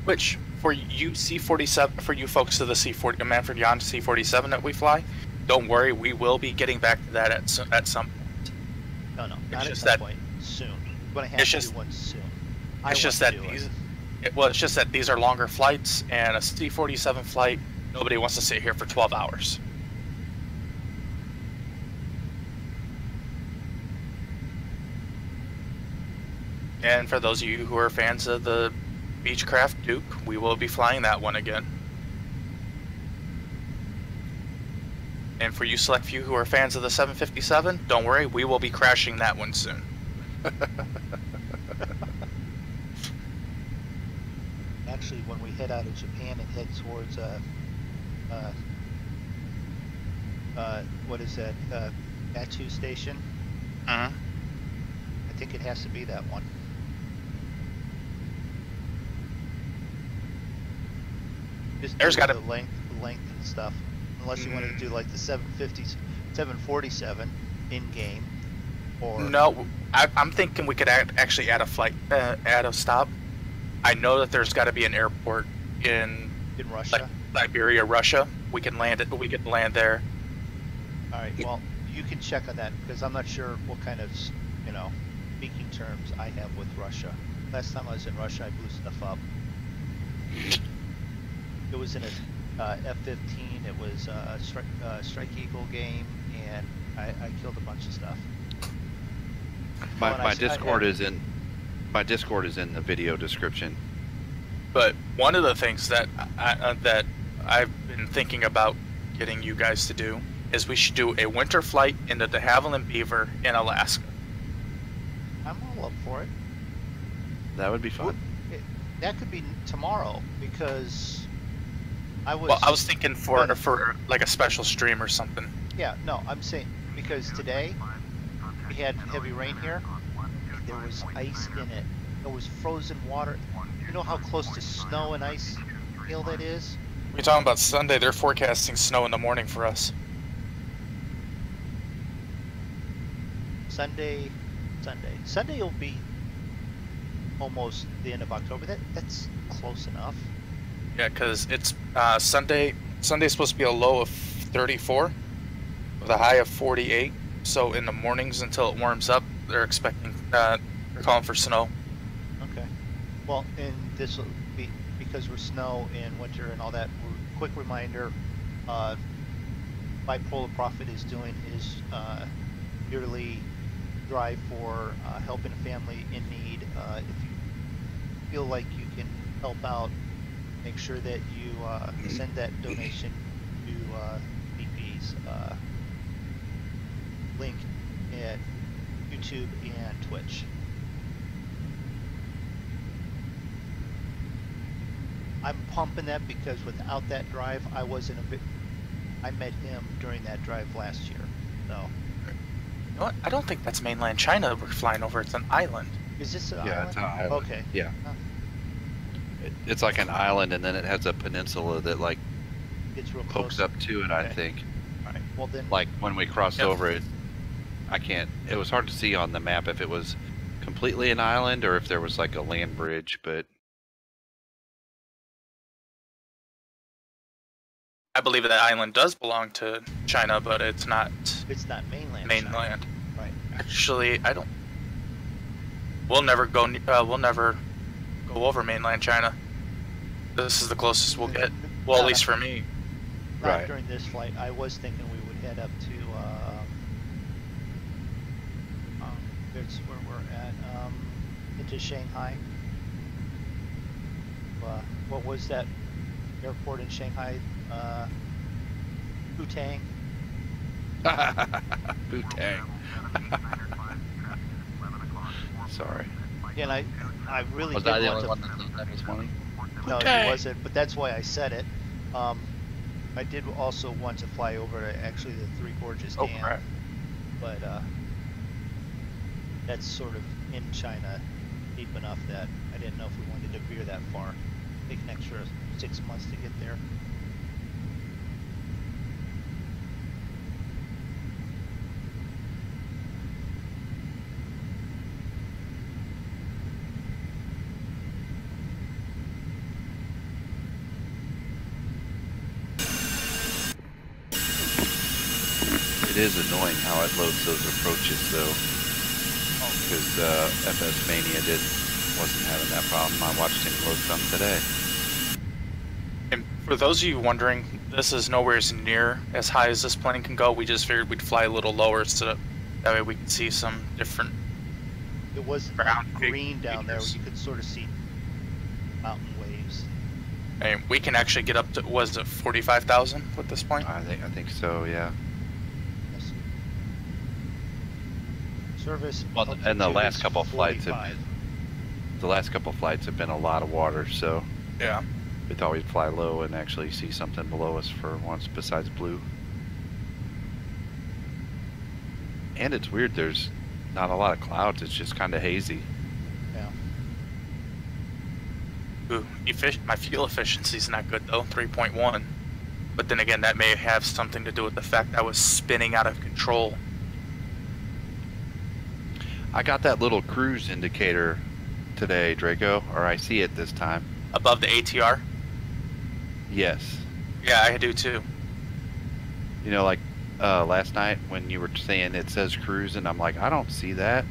Which, for you C-47, for you folks to the C-40, Manfred Jan C-47 that we fly, don't worry, we will be getting back to that at some point. No, not at just some that, point. Soon. We're going to have it's to just, do one soon. It's just that these, it's just that these are longer flights, and a C-47 flight, nobody wants to sit here for 12 hours. And for those of you who are fans of the Beechcraft Duke, we will be flying that one again. And for you select few who are fans of the 757, don't worry, we will be crashing that one soon. Actually, when we head out of Japan and head towards what is that, Batu Station? Uh-huh. I think it has to be that one. Just There's got to the length and stuff. Unless you wanted to do like the 747 in game, or no, I'm thinking we could actually add a flight, add a stop. I know that there's got to be an airport in Russia, Siberia, Russia. We can land it. We can land there. All right. Well, you can check on that because I'm not sure what kind of speaking terms I have with Russia. Last time I was in Russia, I blew stuff up. It was in a F-15. It was a Strike Eagle game, and I killed a bunch of stuff. My Discord is in the video description. But one of the things that that I've been thinking about getting you guys to do is we should do a winter flight into de Havilland Beaver in Alaska. I'm all up for it. That would be fun. That could be tomorrow, because I was... Well, I was thinking for like a special stream or something. Yeah, no, I'm saying, because today we had heavy rain here, and there was ice in it. There was frozen water. You know how close to snow and ice hill that is? We're talking about Sunday. They're forecasting snow in the morning for us. Sunday will be almost the end of October. That's close enough. Yeah, because it's Sunday. Sunday's supposed to be a low of 34 with a high of 48. So in the mornings until it warms up, they're expecting they're calling for snow. Okay. Well, and this will be because we're snow and winter and all that. Quick reminder: Bipolar Prophet is doing his yearly drive for helping a family in need. If you feel like you can help out, make sure that you send that donation to BP's link at YouTube and Twitch. I'm pumping that because without that drive, I wasn't a bit. I met him during that drive last year, so. You know what? I don't think that's mainland China we're flying over. It's an island. Is this an Yeah, island? it's an island. Okay. Yeah. Huh. It's like an island, and then it has a peninsula that like It's real pokes close. up to it. I Okay. think. All right. Well then. Like when we crossed Yep. over it, I can't. It was hard to see on the map if it was completely an island or if there was like a land bridge. But I believe that island does belong to China, but it's not It's not mainland. mainland. China. Right. Actually, I don't. We'll never go. We'll never go over mainland China. This is the closest we'll get. Well, at least for me. Not Right. during this flight. I was thinking we would head up to. There's where we're at. Into Shanghai. What was that airport in Shanghai? Butang. Butang. Sorry. Yeah, and I really Was did I the want only to. one that thought that this morning? No, Okay. it wasn't, but that's why I said it. I did also want to fly over to actually the Three Gorges Oh, Dam, crap. but that's sort of in China deep enough that I didn't know if we wanted to veer that far. Take an extra 6 months to get there. It is annoying how it loads those approaches though, because FS Mania wasn't having that problem. I watched him load some today. And for those of you wondering, this is nowhere near as high as this plane can go. We just figured we'd fly a little lower so that way we can see some different. It wasn't Brown like green down there. figures. You could sort of see mountain waves. And we can actually get up to, was it 45,000 with this plane? I think so. Yeah. Yes. Service. Well, and the altitude last is couple of flights have 45. The last couple of flights have been a lot of water, so Yeah. we thought we'd fly low and actually see something below us for once besides blue. And it's weird, there's not a lot of clouds, it's just kind of hazy. Yeah. Ooh, my fuel efficiency is not good though, 3.1. But then again, that may have something to do with the fact I was spinning out of control. I got that little cruise indicator today, Draco, or I see it this time. Above the ATR? Yes. Yeah, I do too. You know, like last night when you were saying it says cruise, and I'm like, I don't see that.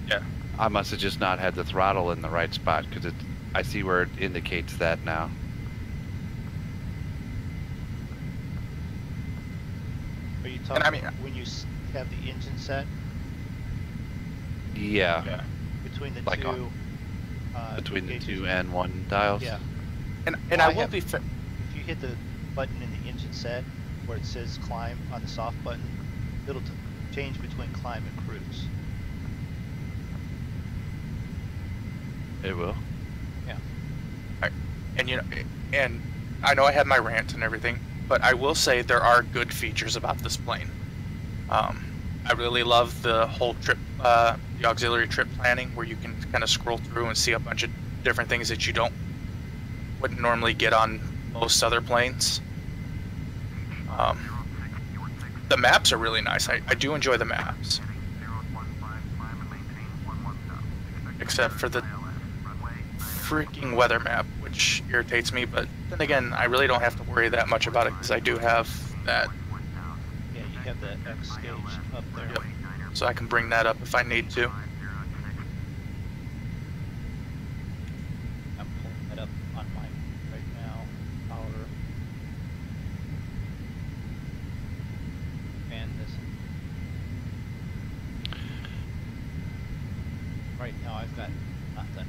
Yeah. I must have just not had the throttle in the right spot, because I see where it indicates that now. you And talking I mean, when you have the engine set Yeah, between the Like two? between the gauges? two N1 dials. Yeah. and Well, I I will have- be fair. If you hit the button in the engine set where it says climb on the soft button, it'll change between climb and cruise. It will. Yeah. And you know, and I know I had my rant and everything, but I will say there are good features about this plane. I really love the whole trip, the auxiliary trip planning, where you can kind of scroll through and see a bunch of different things that you wouldn't normally get on most other planes. The maps are really nice. I do enjoy the maps, except for the freaking weather map, which irritates me. But then again, I really don't have to worry that much about it because I do have that, Yeah, you have the X gauge up there. Yep. So I can bring that up if I need to. I'm pulling that up on mine right now. Power. And this. Right now I've got nothing.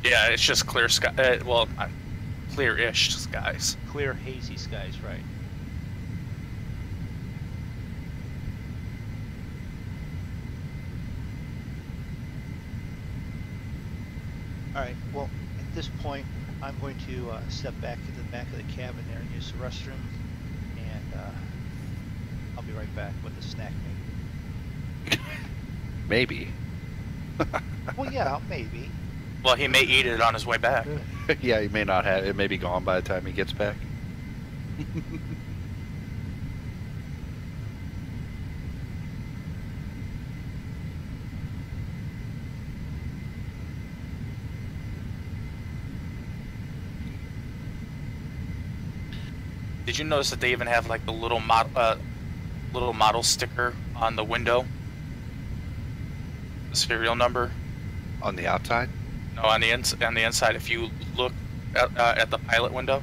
Yeah, it's just clear sky. Clear-ish skies. Clear, hazy skies, right? All right. Well, at this point, I'm going to step back to the back of the cabin there and use the restroom, and I'll be right back with the snack maybe. Maybe. Well, yeah, maybe. Well, he may eat it on his way back. Yeah, he may not have it. May be gone by the time he gets back. Did you notice that they even have like the little model sticker on the window? The serial number. On the outside? No, on the inside. If you look at the pilot window,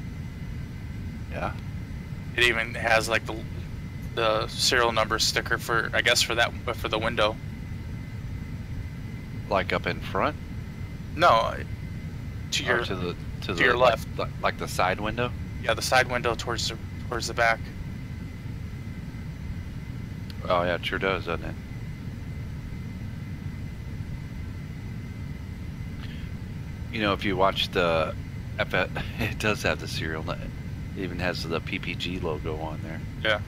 Yeah. it even has like the serial number sticker for, I guess, for the window. Like up in front? No, to Or your to the your left. like the side window? Yeah, the side window towards the back. Oh yeah, it sure does, doesn't it? You know, if you watch the it does have the serial. It even has the PPG logo on there. Yeah.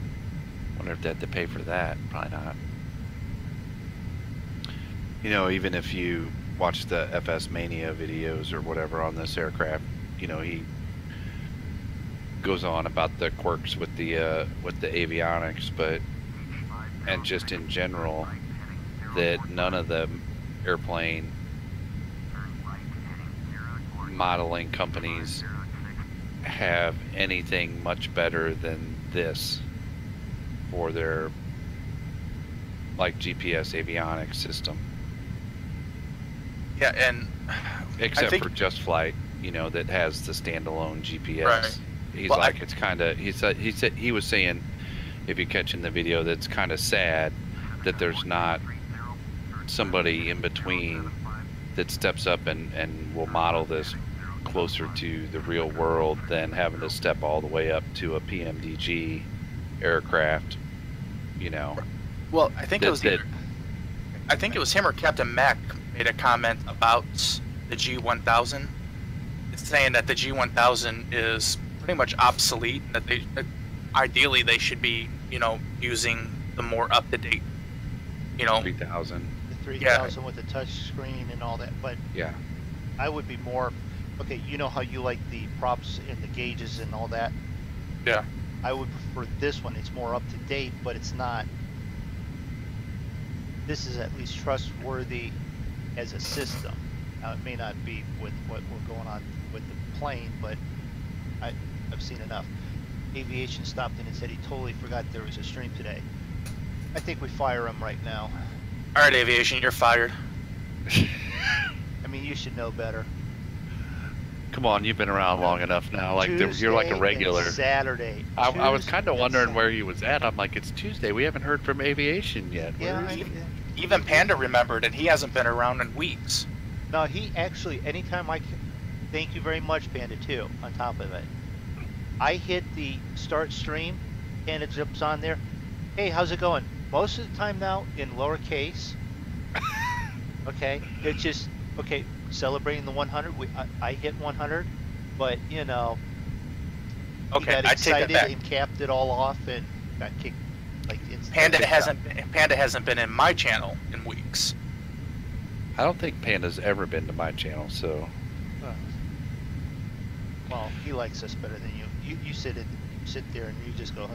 Wonder if they had to pay for that. Probably not. You know, even if you watch the FS Mania videos or whatever on this aircraft, you know, he goes on about the quirks with the avionics, but and just in general that none of the airplane modeling companies have anything much better than this for their like GPS avionics system. Yeah, and Except think, for Just Flight, you know, that has the standalone GPS. Right. He's Well, like, it's kind of. He was saying, if you catch in the video, that's kind of sad that there's not somebody in between that steps up and will model this closer to the real world than having to step all the way up to a PMDG aircraft. You know. well, I think it was him or Captain Mack made a comment about the G1000. It's saying that the G1000 is pretty much obsolete, that ideally they should be, you know, using the more up-to-date, you know, 3000. The 3000 with the touch screen and all that, but Yeah. I would be more, okay, you know how you like the props and the gauges and all that? yeah. I would prefer this one. It's more up to date, but it's not. This is at least trustworthy as a system. Now, it may not be with what we're going on with the plane, but I've seen enough. Aviation stopped in and said he totally forgot there was a stream today. I think we fire him right now. All right, Aviation, you're fired. I mean, you should know better. Come on, you've been around long enough now. Like you're like a Tuesday regular. and Saturday. I was kind of Tuesday wondering and where he was at. I'm like, it's Tuesday. We haven't heard from aviation yet. Yeah, Where is he? Even Panda remembered, and he hasn't been around in weeks. No, he actually, anytime thank you very much, Panda, too, on top of it. I hit the start stream, and it jumps on there. Hey, how's it going? Most of the time now, in lowercase. Okay, it's just, okay, celebrating the 100. I hit 100, but, you know, he Okay, got I take that excited back. and capped it all off and got kicked, like, Panda instantly. hasn't been in my channel in weeks. I don't think Panda's ever been to my channel, so Well, he likes us better than you. You sit there and you just go,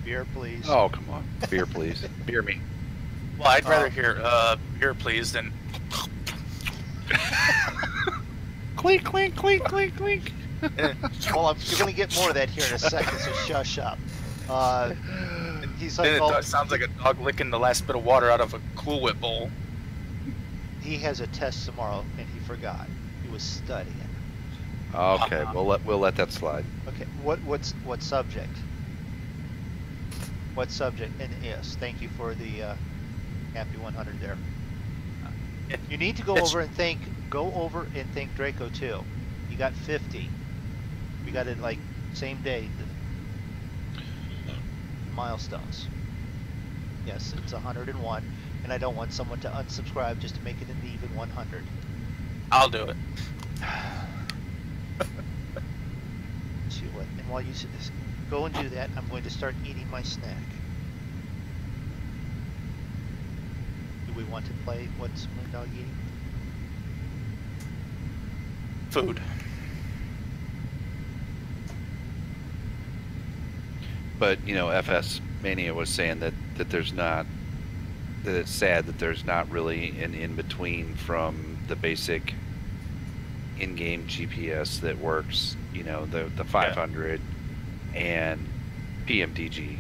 beer, please. oh come on, beer please, beer me. Well, I'd rather hear beer, please, than Clink clink clink clink clink. Well, you're gonna get more of that here in a second, so shush up. He's like, then oh, it sounds like a dog licking the last bit of water out of a Cool Whip bowl. he has a test tomorrow and he forgot. He was studying. Okay, we'll let that slide. Okay, what subject? What subject? And yes, thank you for the happy 100 there. You need to go over and thank Draco too. He got 50. We got it like same day. The milestones. Yes, it's 101, and I don't want someone to unsubscribe just to make it an even 100. I'll do it. See what? And while you go and do that, I'm going to start eating my snack. Do we want to play what's MoonDog eating? Food. But you know, FS Mania was saying that there's not, that it's sad that there's not really an in between from the basic in-game GPS that works. You know, the 500 and PMDG.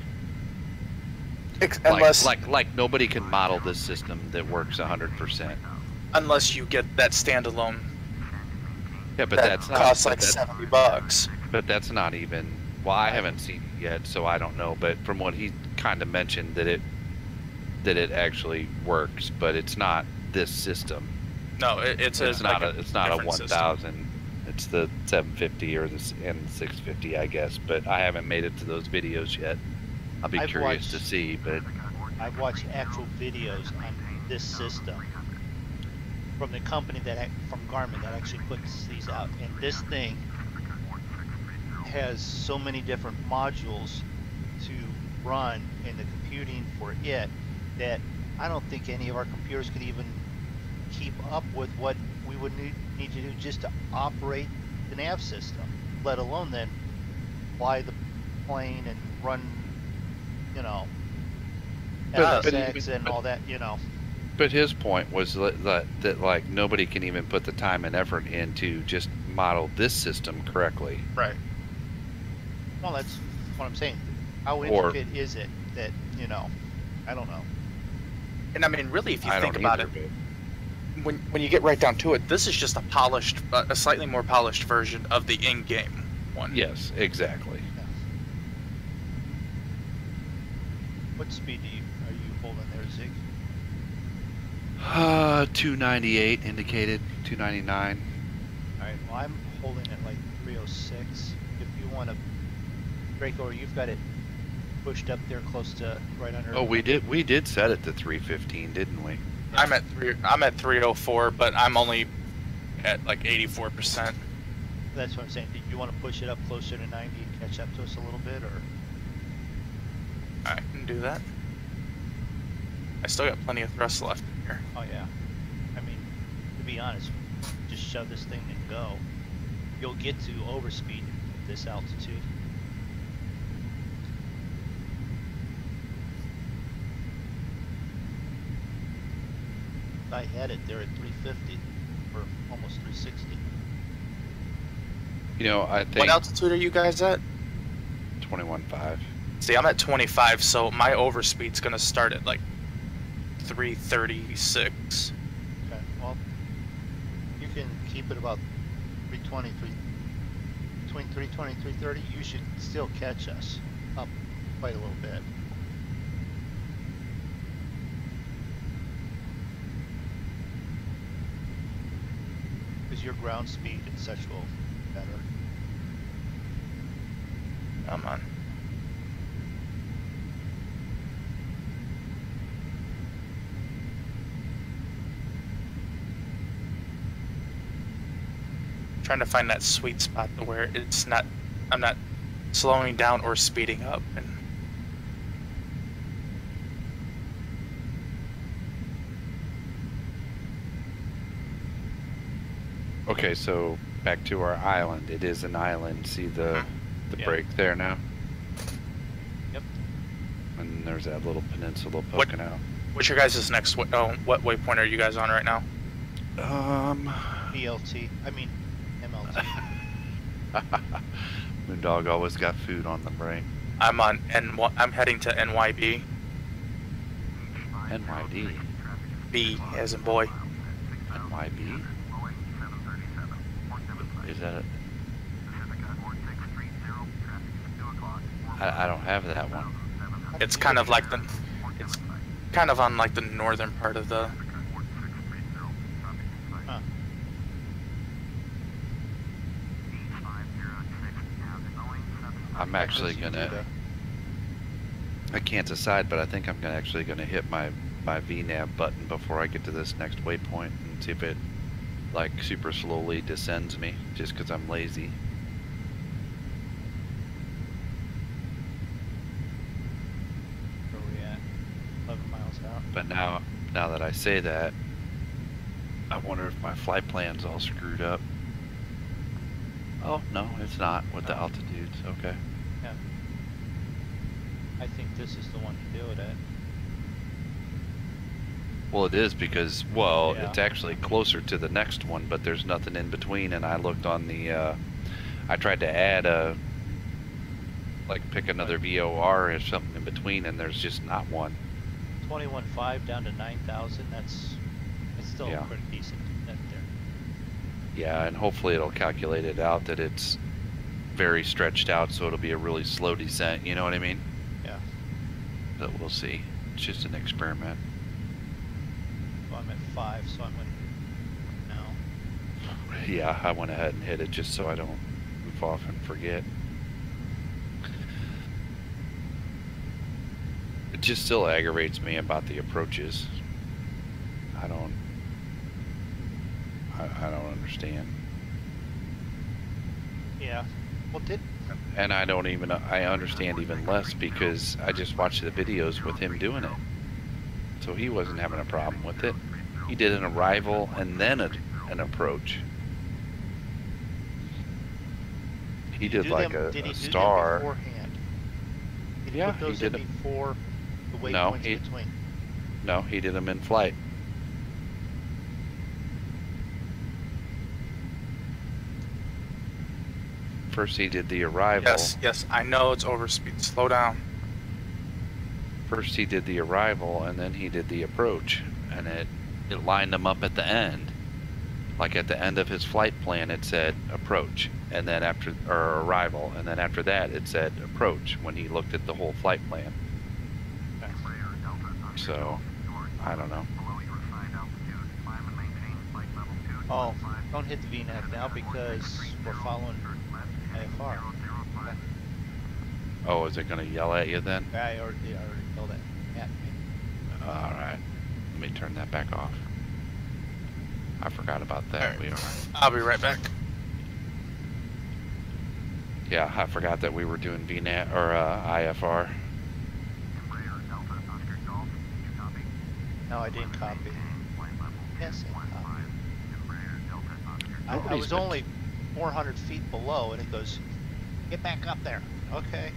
Unless Like nobody can model this system that works 100%. unless you get that standalone. Yeah, but that that's not, costs but like that- $70. But that's not even. Well, I haven't seen it yet, so I don't know. But from what he kind of mentioned, that it actually works, but it's not this system. No, it's not a different 1000. It's the 750 or the 650, I guess. But I haven't made it to those videos yet. I'll be I've curious to watched- see. But I've watched actual videos on this system from the company from Garmin that actually puts these out, and this thing has so many different modules to run in the computing for it that I don't think any of our computers could even keep up with what we would need to do just to operate the nav system, let alone then fly the plane and run, you know, But FSX and all that, you know. But his point was that like nobody can even put the time and effort in to just model this system correctly. Right. Well, that's what I'm saying. How Or- intricate is it that, you know, I don't know. And I mean, really, if you I think don't about either, it, when you get right down to it, this is just a slightly more polished version of the in-game one. but yes, exactly. What speed are you holding there, Zig? 298 indicated, 299. Alright, well I'm holding it like 306. If you want to, Draco, you've got it pushed up there close to right under. Oh, we did set it to 315, didn't we? I'm at 304, but I'm only at like 84%. That's what I'm saying. Did you want to push it up closer to 90 and catch up to us a little bit, or? I can do that. I still got plenty of thrust left in here. Oh yeah. I mean, to be honest, just shove this thing and go. You'll get to overspeed at this altitude. I had it there at 350 or almost 360. You know, I think What altitude are you guys at? 21.5. See, I'm at 25, so my overspeed's gonna start at like 336. Okay, well, you can keep it about 320, between 320 and 330, you should still catch us up quite a little bit. Because your ground speed and such will be better. Come on. Trying to find that sweet spot to where it's not, I'm not slowing down or speeding up. And Okay, so back to our island. It is an island. See the Yeah. break there now? Yep. And there's that little peninsula poking out. what's your guys' next? What waypoint are you guys on right now? BLT. I mean, MLT. MoonDog always got food on the brain. I'm on I'm heading to NYB. NYD. B as in boy. NYB? Is that it? I don't have that one. It's kind of like it's kind of on like the northern part of the. Huh. I'm actually Because you gonna. do the- I can't decide, but I think I'm actually gonna hit my VNav button before I get to this next waypoint and see if it like super slowly descends me, just because I'm lazy. Where are we at? 11 miles out. But now that I say that, I wonder if my flight plan's all screwed up. Oh no, it's not with the altitudes. Okay. Yeah. I think this is the one to do it at. Well, it is because, well, Yeah. it's actually closer to the next one, but there's nothing in between. And I looked on the, I tried to add pick another VOR or something in between, and there's just not one. 21.5 down to 9,000. That's still Yeah. pretty decent net there. Yeah, and hopefully it'll calculate it out that it's very stretched out, so it'll be a really slow descent. You know what I mean? Yeah. But we'll see. It's just an experiment. Well, I'm at 5, so I'm going to now. Yeah, I went ahead and hit it just so I don't goof off and forget. It just still aggravates me about the approaches. I don't understand. Yeah. Well, And I understand even less because I just watched the videos with him doing it. So he wasn't having a problem with it. He did an arrival and then an approach. He did like a did he do star. them beforehand? Did he Yeah, put those he in did 'em. before the No, waypoints he- between? No, he did them in flight. First he did the arrival. Yes, I know it's overspeed. Slow down. First he did the arrival and then he did the approach, and it lined them up at the end. Like at the end of his flight plan it said approach, and then or arrival, and then after that it said approach when he looked at the whole flight plan. So I don't know. Oh, don't hit the VNAV now because we're following IFR. Okay. Oh, is it gonna yell at you then? I already told that at me. Alright. Let me turn that back off. I forgot about that. Alright. I'll be right back. Yeah, I forgot that we were doing VNAV or IFR. No, I didn't copy. Yes, I copied. I Nobody's was been- only 400 feet below, and it goes, get back up there. Okay.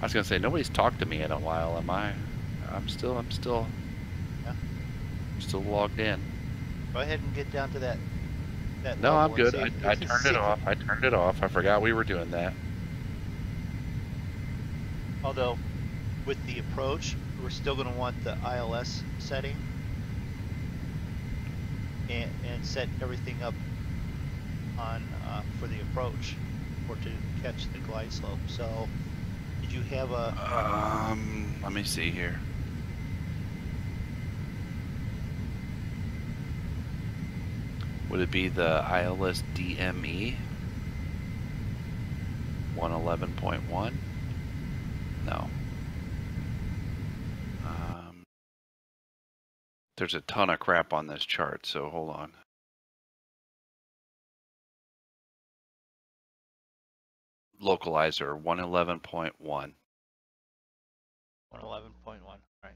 I was gonna say nobody's talked to me in a while, am I? I'm still Yeah. logged in. Go ahead and get down to that. No, I'm level and good. see I if- turned see it if- off. I turned it off. I forgot we were doing that. Although, with the approach, we're still going to want the ILS setting and set everything up on for the approach or to catch the glide slope. So did you have a Let me see here. Would it be the ILS DME 111.1? No. There's a ton of crap on this chart, so hold on. Localizer 111.1. 111.1? Right.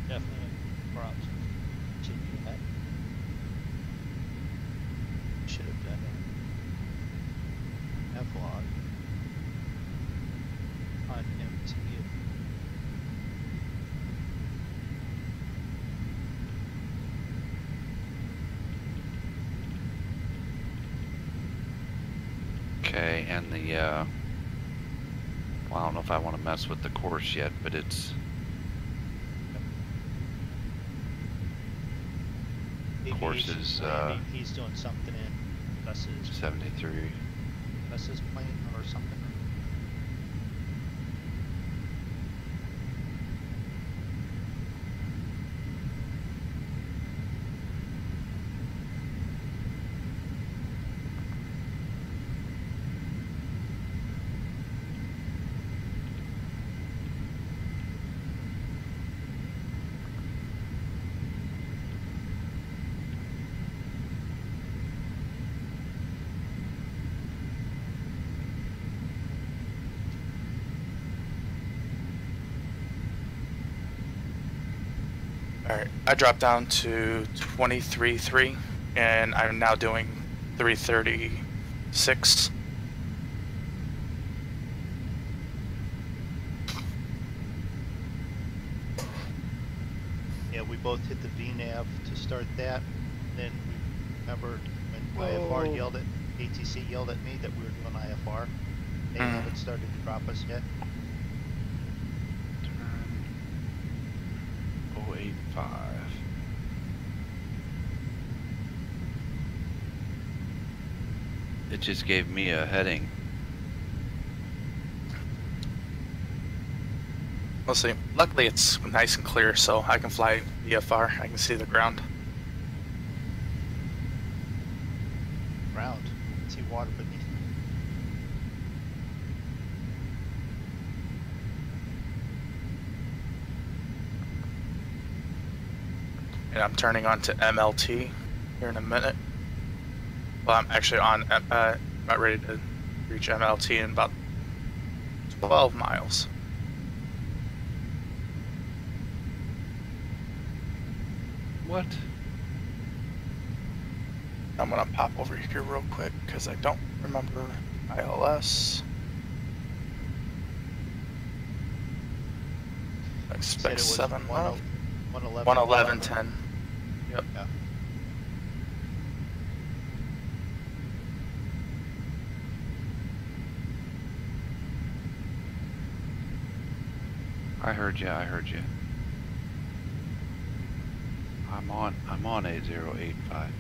Definitely for options. Continue that. Should have done a vlog on MTU. Okay, and the well, I don't know if I want to mess with the course yet, but it's course is he's doing something in Gus's 73. Gus's plane or something. Alright, I dropped down to 23.3 and I'm now doing 336. Yeah, we both hit the VNAV to start that. Then we remember when IFR yelled at ATC yelled at me that we were doing IFR. They haven't started to drop us yet. 085. It just gave me a heading. We'll see. Luckily it's nice and clear so I can fly VFR. I can see the ground. Ground. See water beneath. And I'm turning on to MLT here in a minute. Well, I'm actually on, about ready to reach MLT in about 12 miles. What? I'm gonna pop over here real quick because I don't remember ILS. I expect 7 miles. 111.10. Yep. Yeah. I heard you. I heard you. I'm on 8085.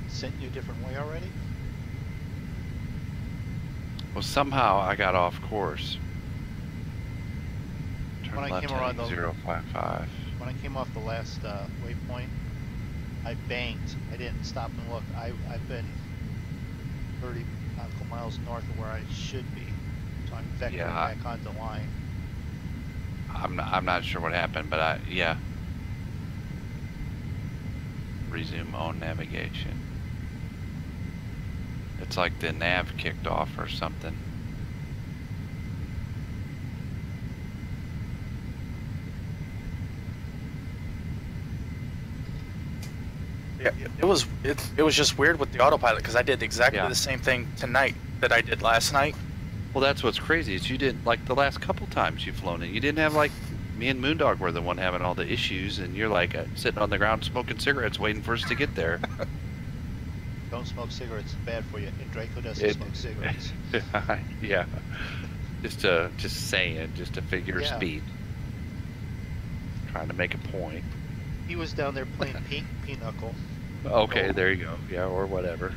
Sent you a different way already? Well, somehow I got off course. Turn When I left came around heading 055. When I came off the last waypoint, I banked. I didn't stop and look. I've been 30 nautical miles north of where I should be, so I'm vectoring back onto the line. I'm not sure what happened, but yeah. Resume own navigation. It's like the nav kicked off or something. Yeah, it was just weird with the autopilot because I did exactly Yeah. the same thing tonight that I did last night. Well, that's what's crazy is you didn't, like the last couple times you've flown it, you didn't have like, me and MoonDog were the one having all the issues, and you're like sitting on the ground smoking cigarettes waiting for us to get there. Don't smoke cigarettes, it's bad for you. And Draco doesn't smoke cigarettes. Yeah. Just saying, just to figure Yeah. speed. Trying to make a point. He was down there playing pinochle. Okay, there you go. Yeah, or whatever.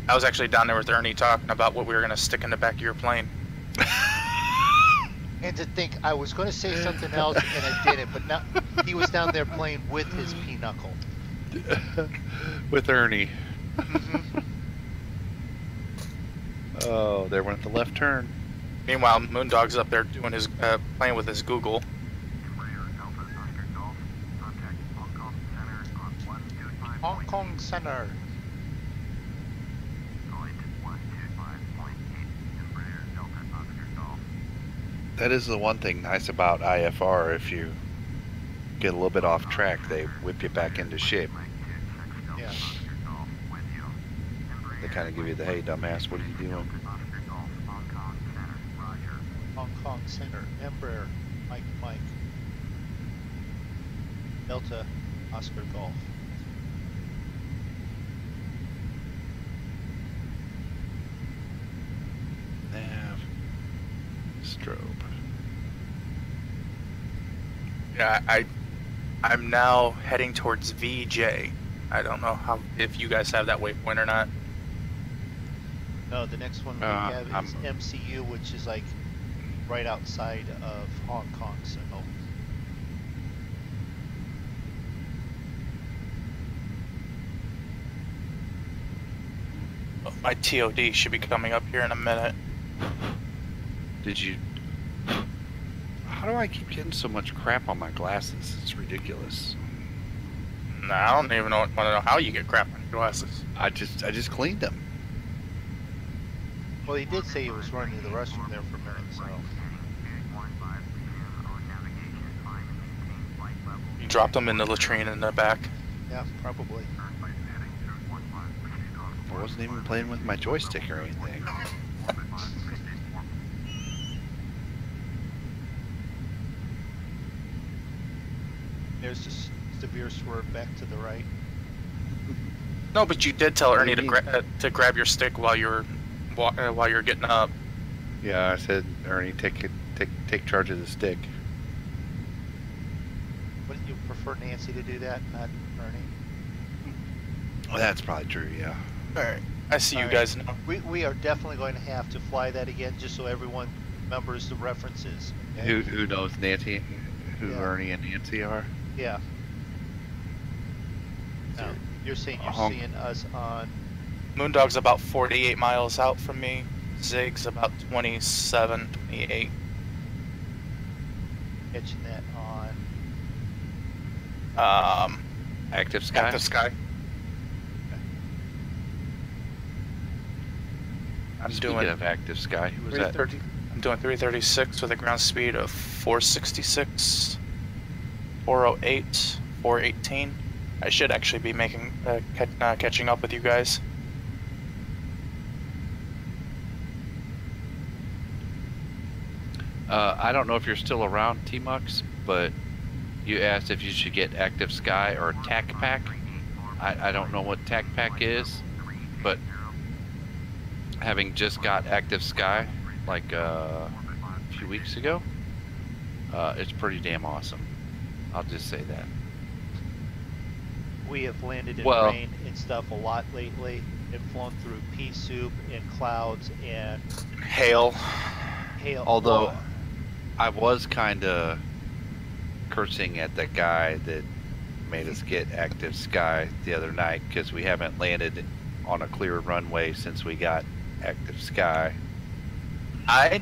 I was actually down there with Ernie talking about what we were going to stick in the back of your plane. And to think I was going to say something else and I didn't, but now he was down there playing with his pinochle. With Ernie. Mm-hmm. Oh, there went the left turn. Meanwhile, MoonDog's up there doing his playing with his Google. Hong Kong Center. That is the one thing nice about IFR. If you get a little bit off track, they whip you back into shape. Yeah. They kind of give you the, hey, dumbass, what are you doing? Hong Kong Center. Embraer. Mike. Delta. Oscar Golf. Nav. Strobe. Yeah, I'm now heading towards VJ. I don't know if you guys have that waypoint or not. No, the next one we have is I'm- MCU, which is like right outside of Hong Kong. So My TOD should be coming up here in a minute. Did you... How do I keep getting so much crap on my glasses? It's ridiculous. Nah, I don't even want to know how you get crap on your glasses. I just cleaned them. well, he did say he was running to the restroom there for a minute. So You dropped them in the latrine in the back. yeah, probably. I wasn't even playing with my joystick or anything. There's just severe swerve back to the right. No, but you did tell What do Ernie you to grab your stick while you're getting up. Yeah, I said, Ernie, take charge of the stick. Wouldn't you prefer Nancy to do that, not Ernie? Well, that's probably true, yeah. All right, I see you All right. guys now. We are definitely going to have to fly that again, just so everyone remembers the references. Okay? Who knows Nancy, who Yeah. Ernie and Nancy are? Yeah. Now, you're saying you're Hong- seeing us on. MoonDog's about 48 miles out from me. Zig's about 27, 28. Catching that on. Active Sky? Active Sky. I'm Speaking doing of Active Sky, who was that? 330. I'm doing 336 with a ground speed of 466, 408, 418. I should actually be making catching up with you guys. I don't know if you're still around, T-Mux, but you asked if you should get Active Sky or TAC Pack. I don't know what TAC Pack is, but having just got Active Sky like a few weeks ago, it's pretty damn awesome. I'll just say that. We have landed in Well- rain and stuff a lot lately and flown through pea soup and clouds and Hail. hail. Although Oh, I was kind of cursing at that guy that made us get Active Sky the other night because we haven't landed on a clear runway since we got Active Sky. I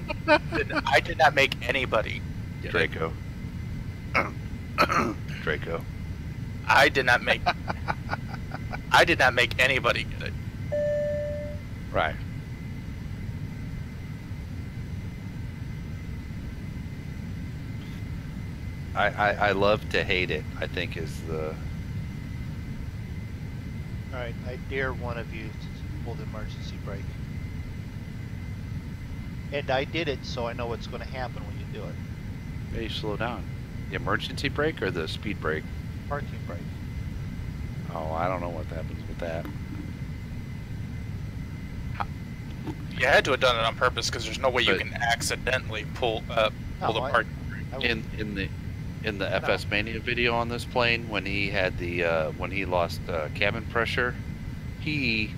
did not make anybody get it. Draco. Draco. I did not make anybody get it. Right. I love to hate it, I think is the... Alright, I dare one of you to pull the emergency brake. And I did it, so I know what's going to happen when you do it. Hey, slow down. The emergency brake or the speed brake? Parking brake. Oh, I don't know what happens with that. You had to have done it on purpose because there's no way you But- can accidentally pull the No, parking. I would- In the FS Mania video on this plane, when he had the when he lost cabin pressure, he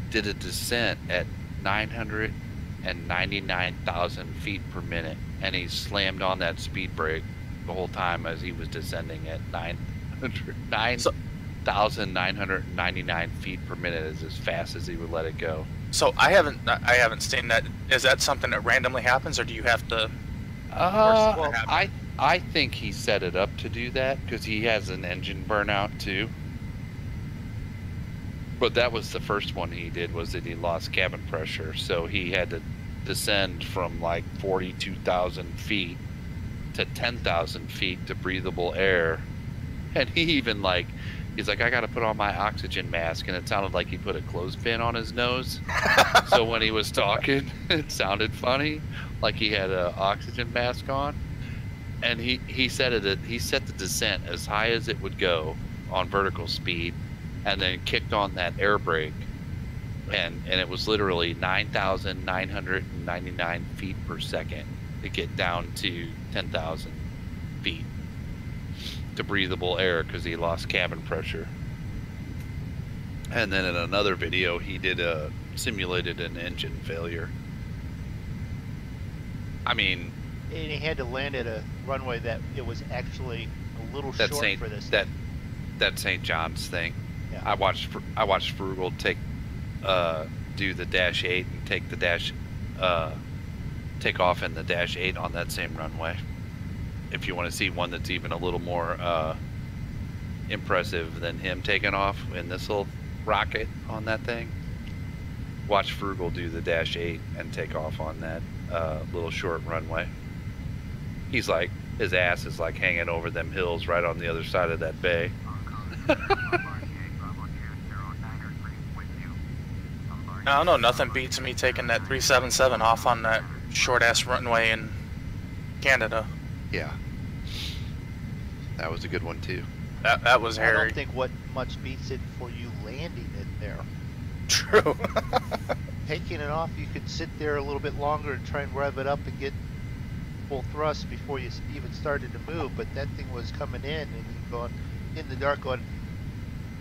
did a descent at 999,000 feet per minute, and he slammed on that speed brake the whole time as he was descending at 9,999 feet per minute, is as fast as he would let it go. So I haven't seen that. Is that something that randomly happens, or do you have to? well, I think he set it up to do that because he has an engine burnout too. But that was the first one he did, was that he lost cabin pressure, so he had to descend from like 42,000 feet to 10,000 feet to breathable air. And he even he's like, I got to put on my oxygen mask, and it sounded like he put a clothespin on his nose. So when he was talking, it sounded funny, like he had an oxygen mask on. And he set the descent as high as it would go on vertical speed, and then kicked on that air brake, and it was literally 9,999 feet per second to get down to 10,000 feet to breathable air because he lost cabin pressure. And then in another video, he did simulated an engine failure. I mean, and he had to land at a runway that it was actually a little short for this. That's St. John's thing. Yeah. I watched Frugal do the Dash 8 and take off in the Dash 8 on that same runway. If you want to see one that's even a little more impressive than him taking off in this little rocket on that thing, watch Frugal do the Dash 8 and take off on that little short runway. He's like, his ass is like hanging over them hills right on the other side of that bay. I don't know. Nothing beats me taking that 377 off on that short ass runway in Canada. Yeah, that was a good one too. That was I hairy. don't think what much beats it for you landing it there. True. Taking it off, you could sit there a little bit longer and try and rev it up and get full thrust before you even started to move, but that thing was coming in and you going in the dark going,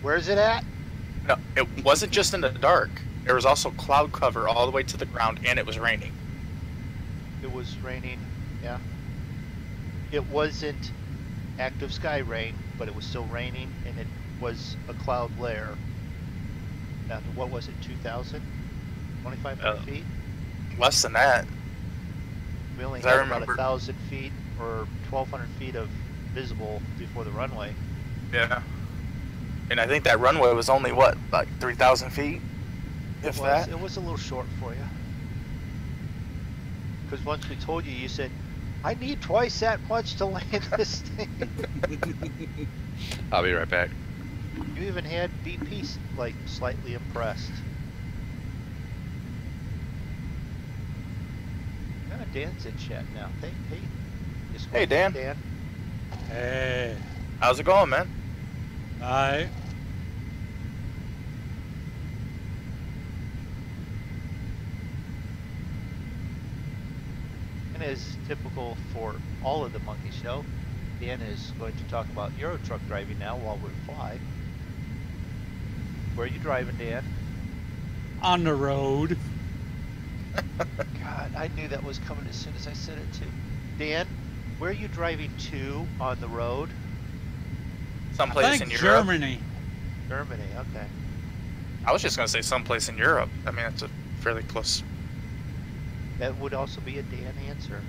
where's it at? No, it wasn't just in the dark. There was also cloud cover all the way to the ground, and it was raining. It was raining, yeah. It wasn't active sky rain, but it was still raining, and it was a cloud layer. Now, what was it, 2,000? 2,500 feet? Less than that. We only I had remember- about 1,000 feet or 1,200 feet of visible before the runway. Yeah. And I think that runway was only, what, like 3,000 feet? If that? It was a little short for you. Because once we told you, you said, I need twice that much to land this thing. I'll be right back. You even had BP like slightly impressed. Dan's in chat now. Hey, just Hey, Dan. Dan. Hey. How's it going, man? Aye. And as typical for all of the Monkey Show, Dan is going to talk about Euro truck driving now while we fly. Where are you driving, Dan? On the road. God, I knew that was coming as soon as I said it too. Dan, where are you driving to on the road? I Someplace think in Europe. Germany. Germany, okay. I was just going to say someplace in Europe. I mean, it's a fairly close. That would also be a Dan answer.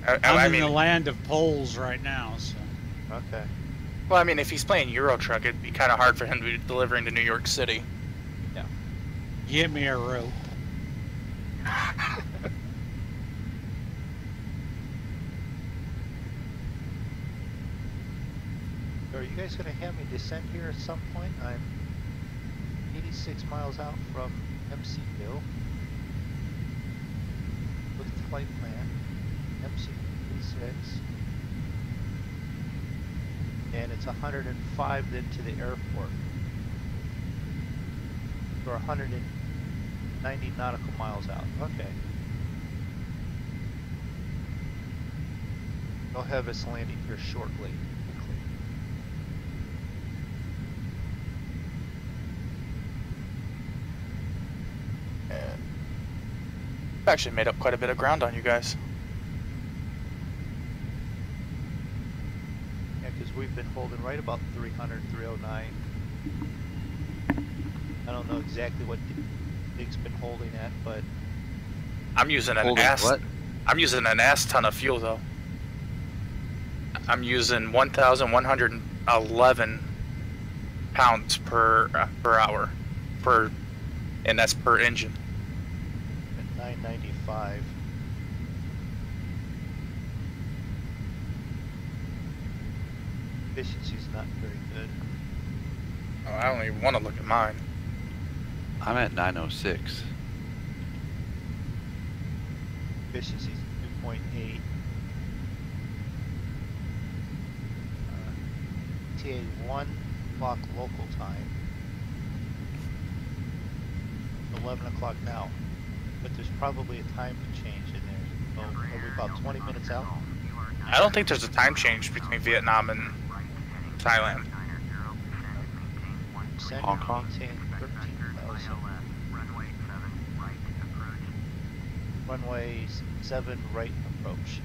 I'm I in mean, the land of Poles right now, so. Okay. well, I mean, if he's playing Euro Truck, it'd be kind of hard for him to be delivering to New York City. Get me a rope. Are you guys going to have me descend here at some point? I'm 86 miles out from MCville with the flight plan, MC86, and it's 105 then to the airport. Or 190 nautical miles out. Okay. They'll have us landing here shortly. And I've actually made up quite a bit of ground on you guys. Yeah, because we've been holding right about 300, 309. I don't know exactly what Dig's been holding at, but I'm using an Holding ass. what? I'm using an ass ton of fuel though. I'm using 1,111 pounds per hour, and that's per engine. at 995. Efficiency's not very good. Oh, I don't even want to look at mine. I'm at 906. Efficiency's 2.8. TA 1 o'clock local time. 11 o'clock now. But there's probably a time change in there. So are we about 20 minutes out? I don't think there's a time change between Vietnam and Thailand. Descend Hong and Kong? maintain 13,000. Runway 7 right approach.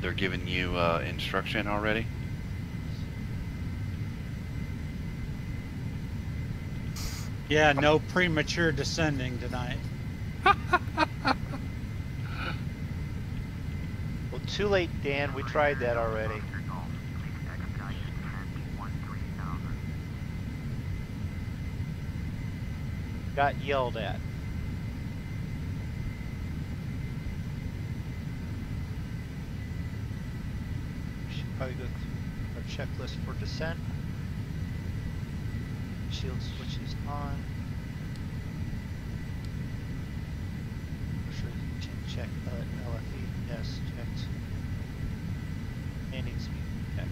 They're giving you instruction already? Yeah, no premature descending tonight. Well, too late, Dan. We tried that already. Got yelled at. We should probably go through our checklist for descent. Shield switches on. Check LFE, yes, checked. Landing speed checked.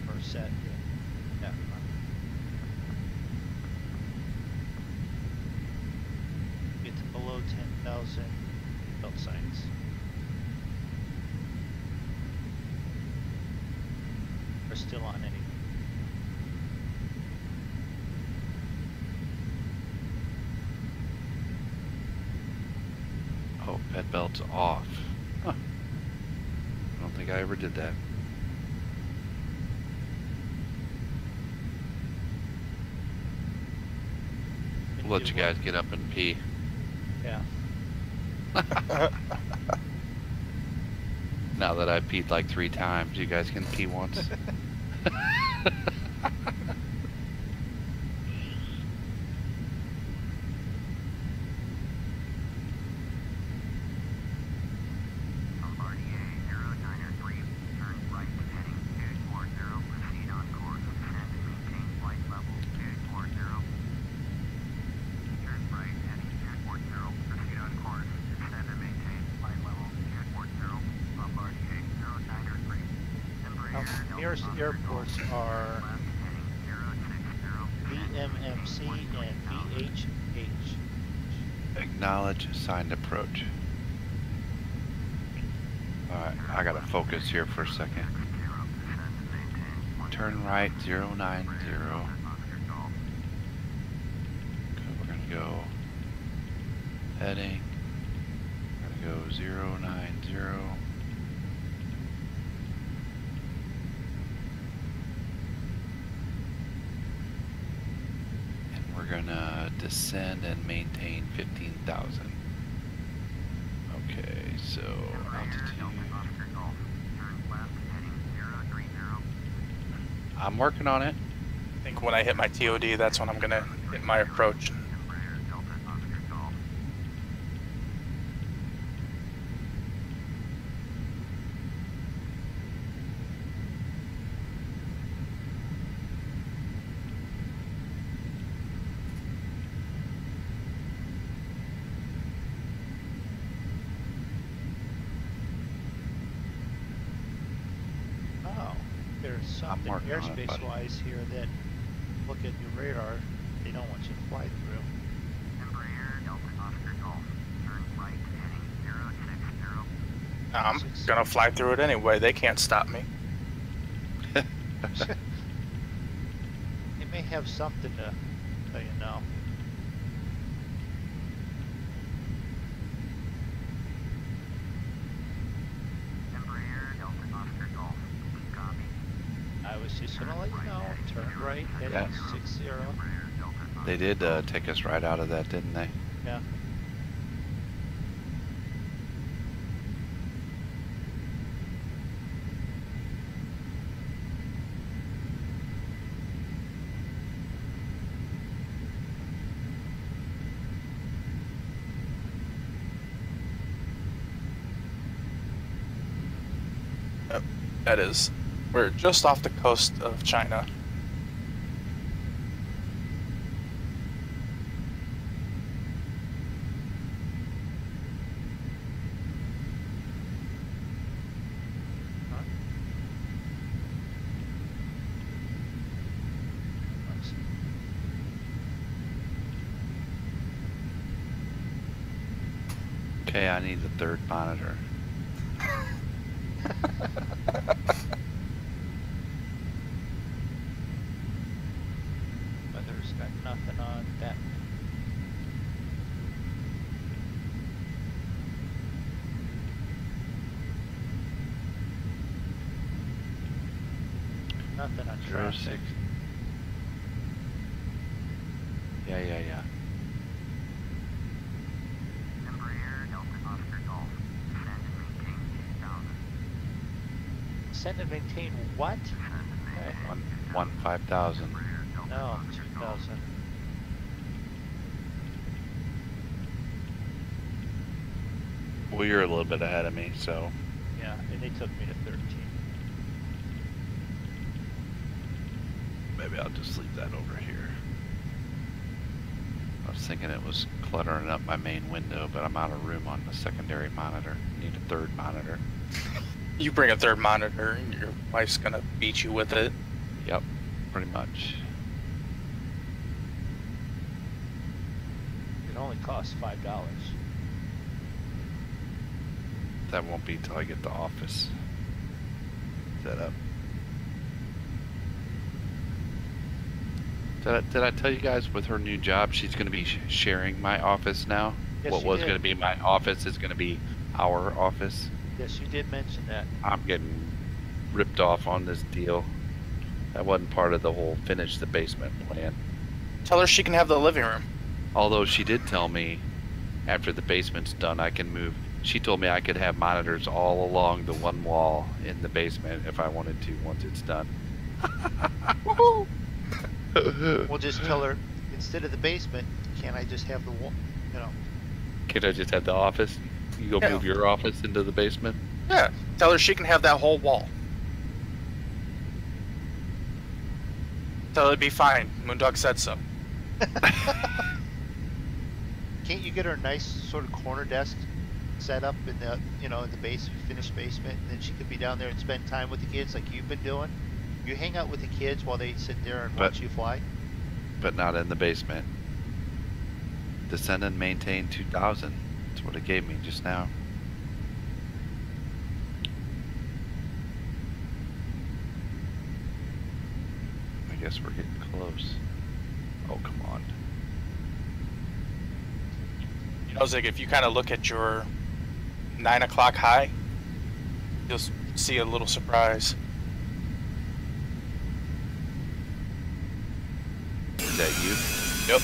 Or set, yeah. Get to below 10,000 belt signs. We're still on any. Oh, pet belt's off. Huh. I don't think I ever did that. We'll let you guys get up and pee. Yeah. Now that I peed like 3 times, you guys can pee once. Nearest airports are VMMC and VHH. Acknowledge assigned approach. Alright, I gotta focus here for a second. Turn right 090. Okay, we're gonna go heading. We're gonna go 090. gonna descend and maintain 15,000. Okay, so altitude. I'm working on it. I think when I hit my TOD, that's when I'm gonna hit my approach. Oh, there's something working on it, buddy. airspace-wise here that, look at your radar, they don't want you to fly through. Embraer Delta Oscar Golf. Turn right heading 060. I'm gonna fly through it anyway. They can't stop me. They may have something to tell you now. Embraer Delta Oscar Golf. Copy. I was just gonna let you know, turn right, heading Yeah. 60. They did take us right out of that, didn't they? Yeah. That is, we're just off the coast of China. Okay, I need the third monitor. Weather's got nothing on that. Nothing on traffic. 06. Yeah. Embraer Delta Oscar Golf. Descend and maintain 2,000. Send and maintain what? One 5,000. No, 2,000. Well, you're a little bit ahead of me, so Yeah, and they took me to 13. maybe I'll just leave that over here. I was thinking it was cluttering up my main window, but I'm out of room on the secondary monitor. Need a third monitor. You bring a third monitor, and your wife's gonna beat you with it. Yep, pretty much. It only costs $5. That won't be till I get the office set up. Did I tell you guys with her new job, she's going to be sharing my office now? Yes, What you was did. going to be my office is going to be our office. Yes, you did mention that. I'm getting ripped off on this deal. That wasn't part of the whole finish the basement plan. Tell her she can have the living room. Although she did tell me after the basement's done, I can move. She told me I could have monitors all along the one wall in the basement if I wanted to once it's done. Woohoo! We'll just tell her, instead of the basement, can't I just have the wall, you know? Can't I just have the office? You go Yeah. move your office into the basement? Yeah, tell her she can have that whole wall. Tell her it'd be fine. Moondog said so. Can't you get her a nice sort of corner desk set up in the, in the finished basement, and then she could be down there and spend time with the kids like you've been doing? You hang out with the kids while they sit there and watch you fly? But not in the basement. Descend and maintain 2,000. That's what it gave me just now. I guess we're getting close. Oh, come on. You know, Zig, if you kind of look at your 9 o'clock high, you'll see a little surprise. Is that you? Yep.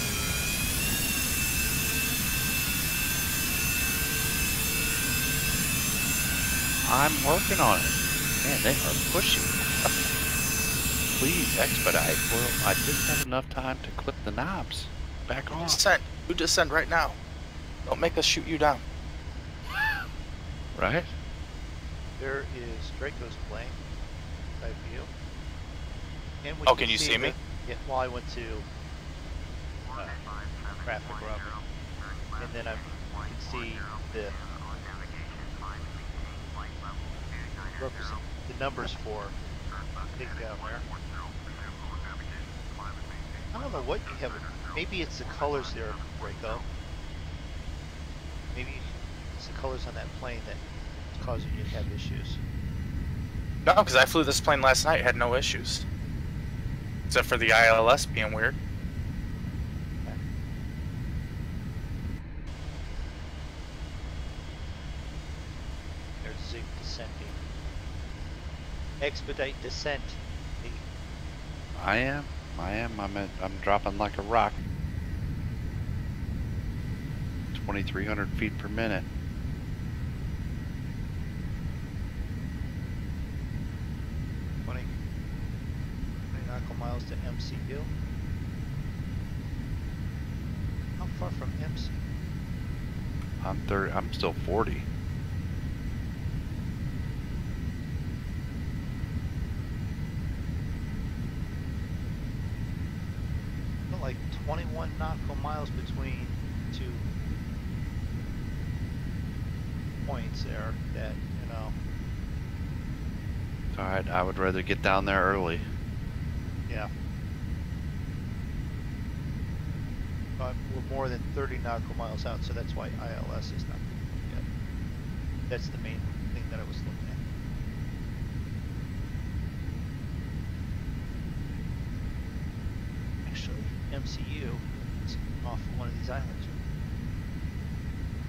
I'm working on it. Man, they are pushing. Please expedite. Well, I didn't have enough time to clip the knobs. Back off. Descend. You descend right now. Don't make us shoot you down. Right? There is Draco's plane. Side view. And we Oh, can you see me? Yeah, well, I went to traffic route. And then you can see the numbers for big down there. I don't know what you have. Maybe it's the colors there, Draco. Maybe it's the colors on that plane that is causing you to have issues. No, because I flew this plane last night, had no issues. Except for the ILS being weird. There's Zig descending. Expedite descent. I am. I'm dropping like a rock. 2,300 feet per minute. Twenty nautical miles to MCU. How far from MC? I'm still 40. Like 21 nautical miles between two points there that, you know. It's alright, I would rather get down there early. Yeah. But we're more than 30 nautical miles out, so that's why ILS is not yet. That's the main thing that I was looking at. Actually, MCU is off one of these islands.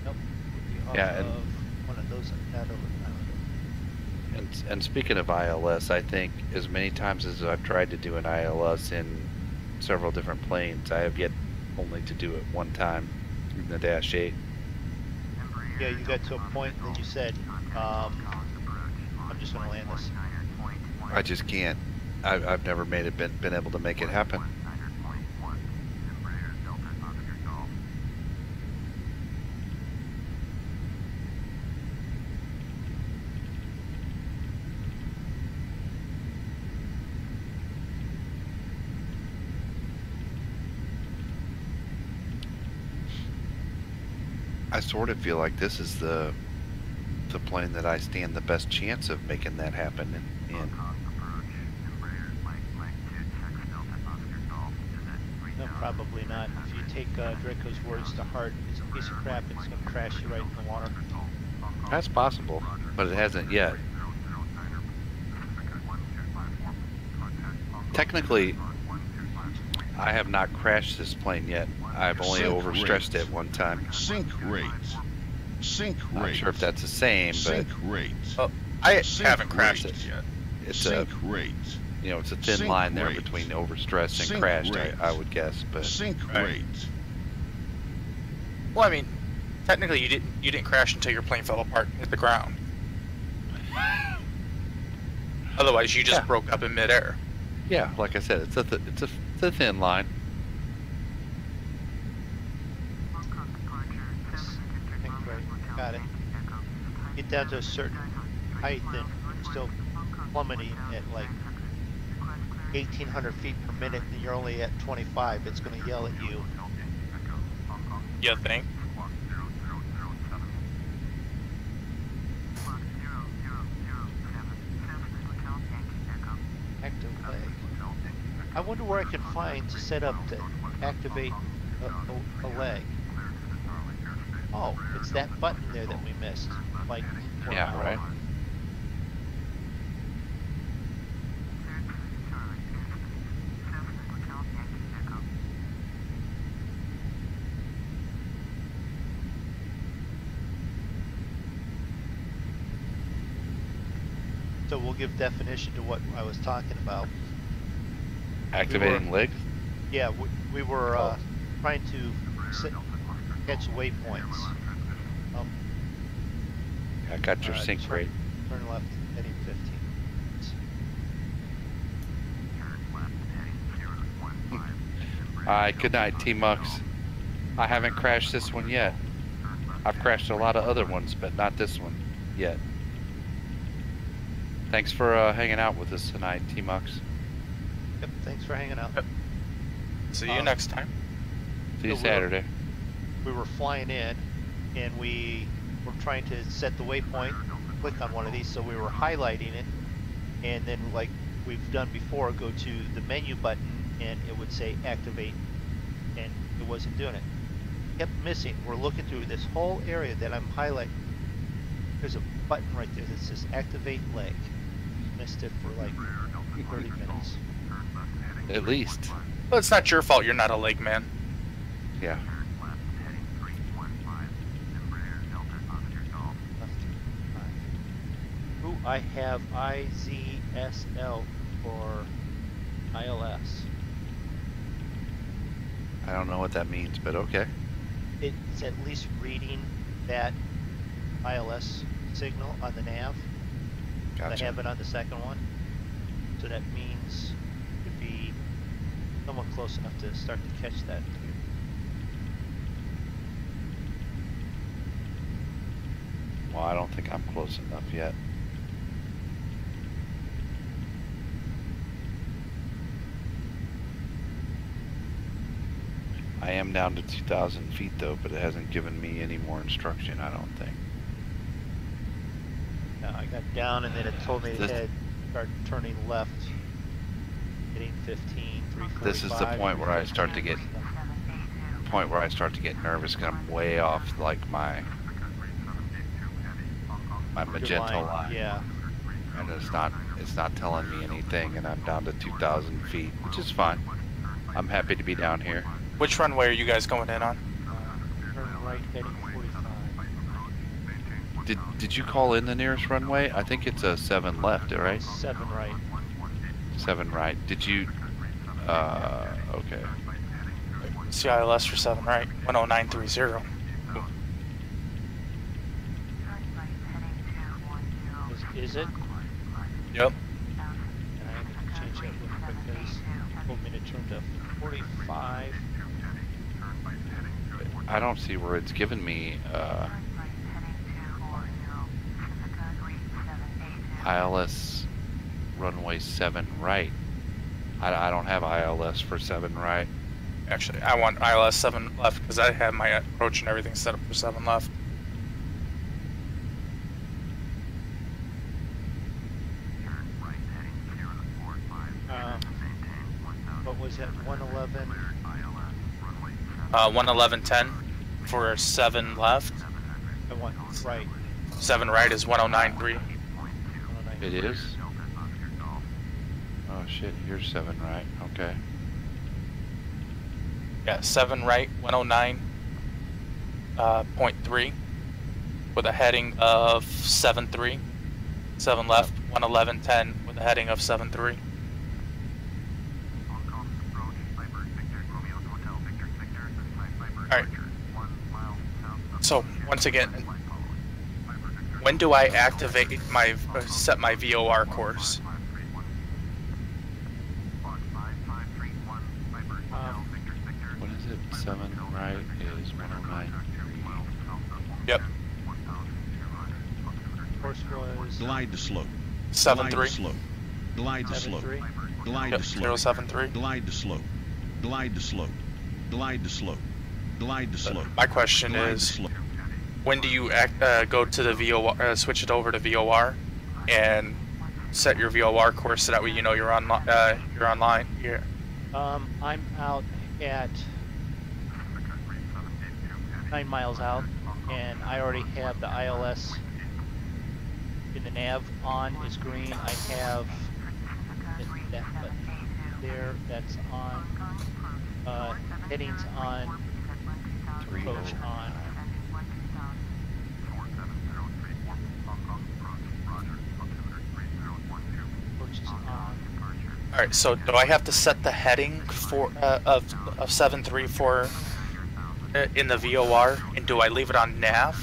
Nope, would be off Yeah, of and one of those, not over the island. And speaking of ILS, I think as many times as I've tried to do an ILS in several different planes, I have yet only to do it one time in the Dash 8. Yeah, you got to a point that you said, I'm just going to land this. I just can't. I've never made it been able to make it happen. I sort of feel like this is the plane that I stand the best chance of making that happen in. No, probably not. If you take Draco's words to heart, it's a piece of crap and it's going to crash you right in the water. That's possible, but it hasn't yet. Technically, I have not crashed this plane yet. I've only overstressed it one time. Sink rate. Sink rate. Not sure if that's the same, but Sink rate. Oh, I Sink haven't crashed rate. it yet. it's Sink a rate. it's a thin Sink line there rate. between overstressed and Sink crashed. rate. I would guess, but Sink Right. rate. Well, I mean, technically you didn't crash until your plane fell apart and hit the ground. Otherwise, you just Yeah. broke up in midair. yeah, like I said, it's a thin line. Think right. Got it. Get down to a certain height and you're still plummeting at like 1,800 feet per minute and you're only at 25. It's going to yell at you. You think? Active leg. I wonder where I can find to set up to activate a leg. Oh, it's that button there that we missed. Like, Yeah, right. So we'll give definition to what I was talking about. Activating legs. Yeah, we were trying to catch waypoints. I got your sync rate. Turn left, heading 15. Alright, good night, T-Mux. I haven't crashed this one yet. I've crashed a lot of other ones, but not this one yet. Thanks for hanging out with us tonight, T-Mux. Yep, thanks for hanging out. Yep. See you next time. See you So Saturday. We were flying in, and we were trying to set the waypoint, click on one of these, so we were highlighting it, and then like we've done before, go to the menu button, and it would say activate, and it wasn't doing it. Kept missing. We're looking through this whole area that I'm highlighting. There's a button right there that says activate leg. Missed it for like 30 minutes. At least. Well, it's not your fault you're not a leg man. Yeah. Ooh, I have IZSL for ILS. I don't know what that means, but okay. It's at least reading that ILS signal on the nav. Gotcha. I have it on the second one. So that means it could be somewhat close enough to start to catch that. Well, I don't think I'm close enough yet. I am down to 2,000 feet though, but it hasn't given me any more instruction, I don't think. I got down and then it told me This- to start turning left, hitting 15, 345. This is the point where I start to get nervous because I'm way off like my Your magenta line. Yeah. And it's not telling me anything, and I'm down to 2,000 feet, which is fine. I'm happy to be down here. Which runway are you guys going in on? Turn right, heading 45. Did you call in the nearest runway? I think it's a 7 left, right? 7 right. 7 right. Did you? Okay. CILS for 7 right, 10930. Is it? Yep. And I need to change that real quick because it told me to turn to 45. I don't see where it's given me ILS runway 7 right. I don't have ILS for 7 right. Actually, I want ILS 7 left because I have my approach and everything set up for 7 left. What was that? 111. 111.10 for 7 left. I want right. 7 right is 109.3. It is? Oh shit, here's 7 right. Okay. Yeah, 7 right, 109.3 with a heading of 7.3. 7 left, 111.10 with a heading of 7.3. Alright. So, once again, when do I activate my, set my VOR course? What is it? 7 right is 109. Yep, Course was Glide to slope. 7.3. Slope. Glide to slope. 7.3. Glide Yep, to slope. 073. Glide to slope. Glide to slope. Glide to slope. Glide to slope. My question Glide to is, slope. when do you go to the VOR, switch it over to VOR, and set your VOR course so that way you know you're on, you're online? Yeah. I'm out at 9 miles out, and I already have the ILS in the nav on. Is green. I have that button there. That's on. Headings on. Approach on. Approach is on. All right. So do I have to set the heading for of 7.3 for in the VOR, and do I leave it on nav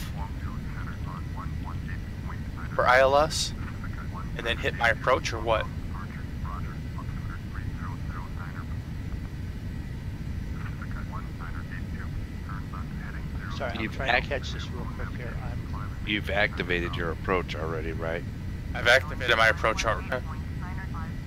for ILS, and then hit my approach, or what? Sorry, I'm You've trying to catch this real quick here. You've activated your approach already, right? I've activated my approach already.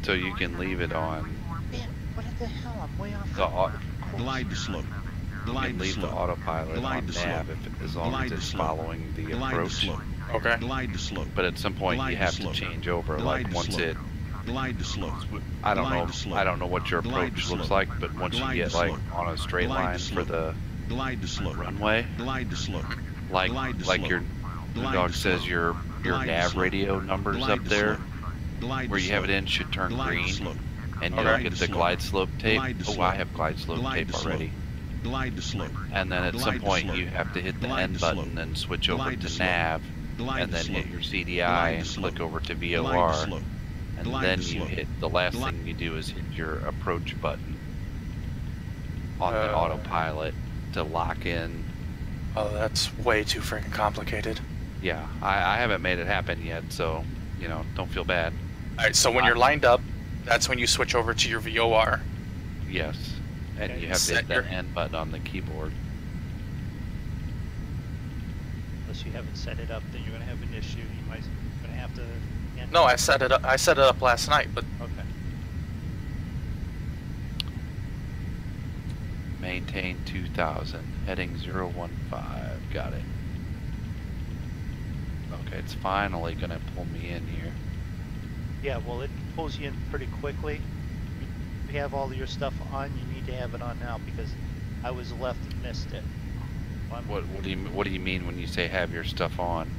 So you can leave it on Man, what the hell? I'm way off. the Glide to slope. you Glide can to leave the slope. autopilot Glide on to slope. nav as long Glide as to it's slope. following the Glide to approach. slope. Okay. Glide to slope. But at some point Glide you to have to slope. change over. Glide Like to once slope. it, Glide to slope. I don't Glide know, to slope. I don't know what your Glide approach to looks slope. like, but once you Glide get to like slope. on a straight Glide to line for slope. the Glide to slope. runway, Glide to slope. like Glide to like slope. your Glide dog to says slope. your Glide to nav slope. radio numbers Glide up to there slope. Glide where to you have it slope. in should turn Glide to green, slope. and you'll Glide get to the slope. glide slope tape. Glide to Oh, slope. I have glide slope Glide tape to slope. already. Glide to slope. And then at some Glide to point slope. you have to hit the Glide N to button slope. and switch over Glide to to slope. nav, Glide and to then slope. hit your CDI Glide to and slope. click over to Glide to VOR, slope. and Glide then to you slope. hit the last Glide- thing you do is hit your approach button on the Uh. autopilot to lock in. Oh, that's way too freaking complicated. Yeah, I haven't made it happen yet, so you know, don't feel bad. All right, so when you're lined up, that's when you switch over to your VOR. Yes, and Okay. you have to Set hit the your- N button on the keyboard. Unless you haven't set it up, then you're gonna have an issue. You might gonna have to. No, I set it up. I set it up last night, but Okay. Maintain 2000, heading 015. Got it. Okay, it's finally gonna pull me in here. Yeah, well, it pulls you in pretty quickly. You have all your stuff on. You need to have it on now because I was left and missed it. What do you mean when you say have your stuff on?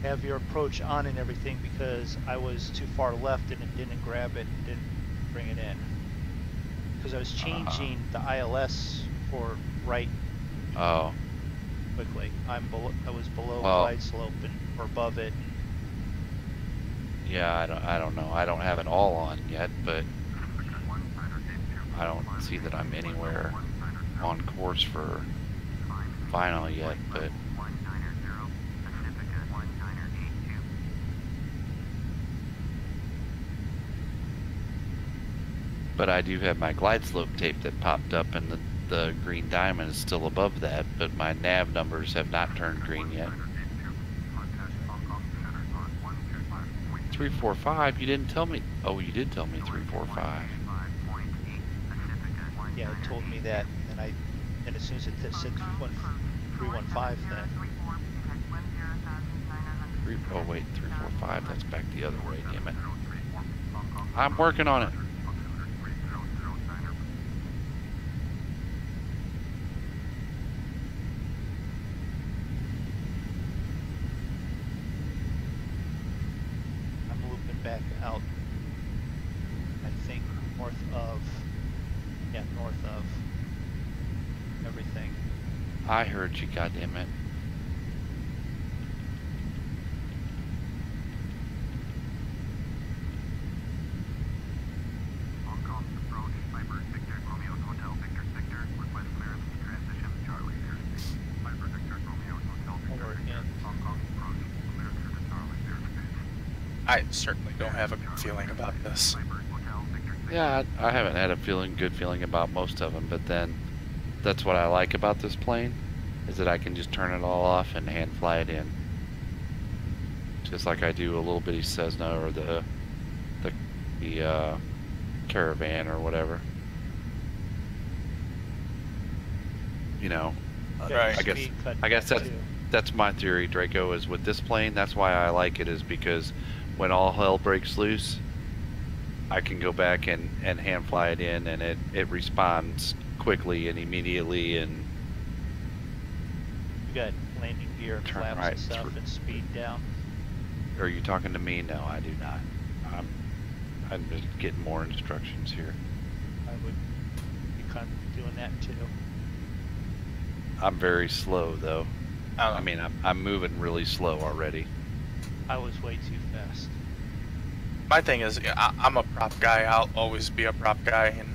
Have your approach on and everything because I was too far left and it didn't grab it and didn't bring it in. Because I was changing the ILS for right Oh, quickly. I was below Well- glide slope and or above it. yeah, I don't know. I don't have it all on yet, but I don't see that I'm anywhere on course for final yet, but I do have my glide slope tape that popped up, and the green diamond is still above that, but my nav numbers have not turned green yet. 345, you didn't tell me. Oh, you did tell me 345. Yeah, it told me that, and as soon as it said 315, then Oh wait, 345, that's back the other way, damn it. I'm working on it. I'm looping back out. I think north of everything. I heard you, goddammit. Hong Kong approach, Viper, Victor, Romeo, Hotel, Victor, Victor, request clearance, transition, Charlie, airspace. Viper, Victor, Romeo, Hotel, Victor, Over Victor, in. Hong Kong approach, clearance to Charlie, airspace. I certainly don't have a good feeling about this. Viper, Hotel, Victor, Victor. Yeah, I haven't had a good feeling about most of them, but then that's what I like about this plane, is that I can just turn it all off and hand fly it in. Just like I do a little bitty Cessna or the Caravan or whatever. You know, Right. I guess that's my theory, Draco, is with this plane, that's why I like it, is because when all hell breaks loose, I can go back and hand fly it in, and it responds quickly and immediately, and You got landing gear and Turn flaps right and stuff through. and speed down. are you talking to me? No, I do not. I'm just getting more instructions here. I would be kind of doing that too. I'm very slow though. I I mean, I'm moving really slow already. I was way too fast. my thing is, I'm a prop guy. I'll always be a prop guy, and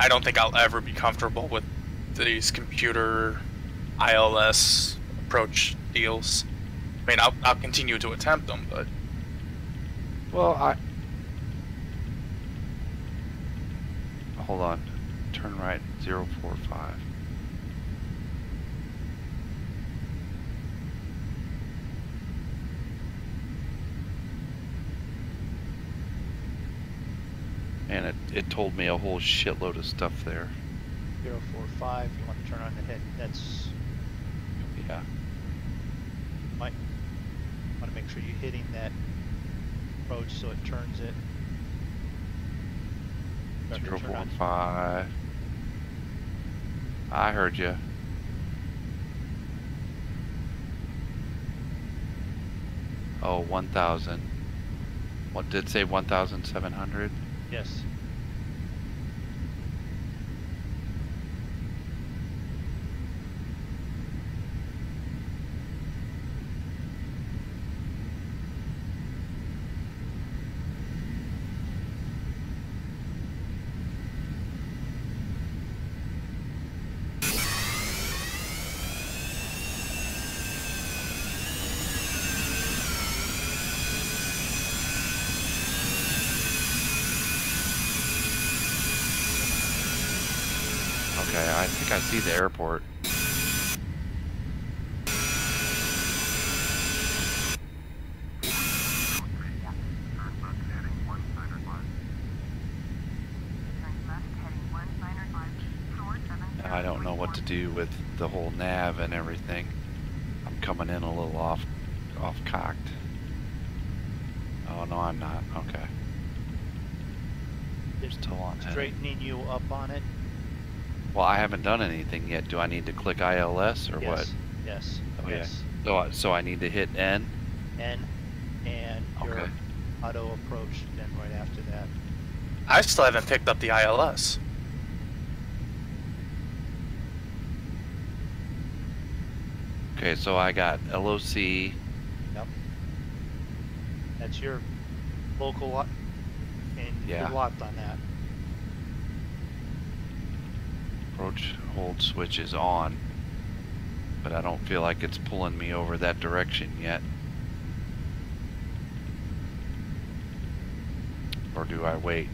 I don't think I'll ever be comfortable with these computer ILS approach deals. I mean, I'll continue to attempt them, but Well, hold on. Turn right 045. And it told me a whole shitload of stuff there. 045, you want to turn on the head. That's, Yeah. might want to make sure you're hitting that approach so it turns it. Start to turn on. 045. I heard you. Oh, 1,000. What did it say? 1,700? Yes. Okay, I think I see the airport. I don't know what to do with the whole nav and everything. I'm coming in a little off cocked. Oh no, I'm not. Okay. Still on heading. Straightening you up on it. Well, I haven't done anything yet. Do I need to click ILS or what? Yes. Oh, Yes. So I need to hit N? N, and your Okay. auto approach then right after that. I still haven't picked up the ILS. Okay, so I got LOC. Yep. That's your local lock, and Yeah. you're locked on that. Approach hold switch is on, but I don't feel like it's pulling me over that direction yet. Or do I wait?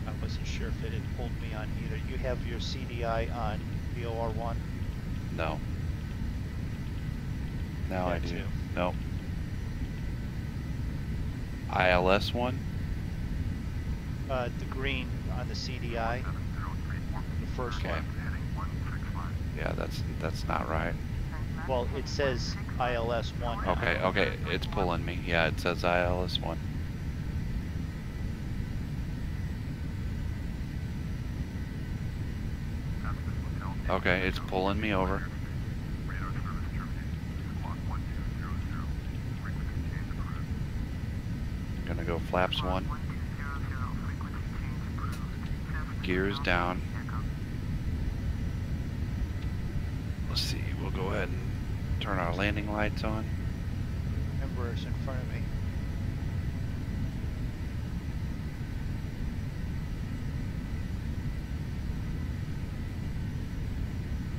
I wasn't sure if it had pulled me on either. You have your CDI on BOR1? No. Now I That do. too. No. ILS one? The green on the CDI, the first Okay. one. Yeah, that's not right. Well, it says ILS 1 now. Okay, it's pulling me. Yeah, it says ILS one. Okay, it's pulling me over. Gonna go flaps 1. Gears down. Let's see, we'll go ahead and turn our landing lights on. Embraer's in front of me.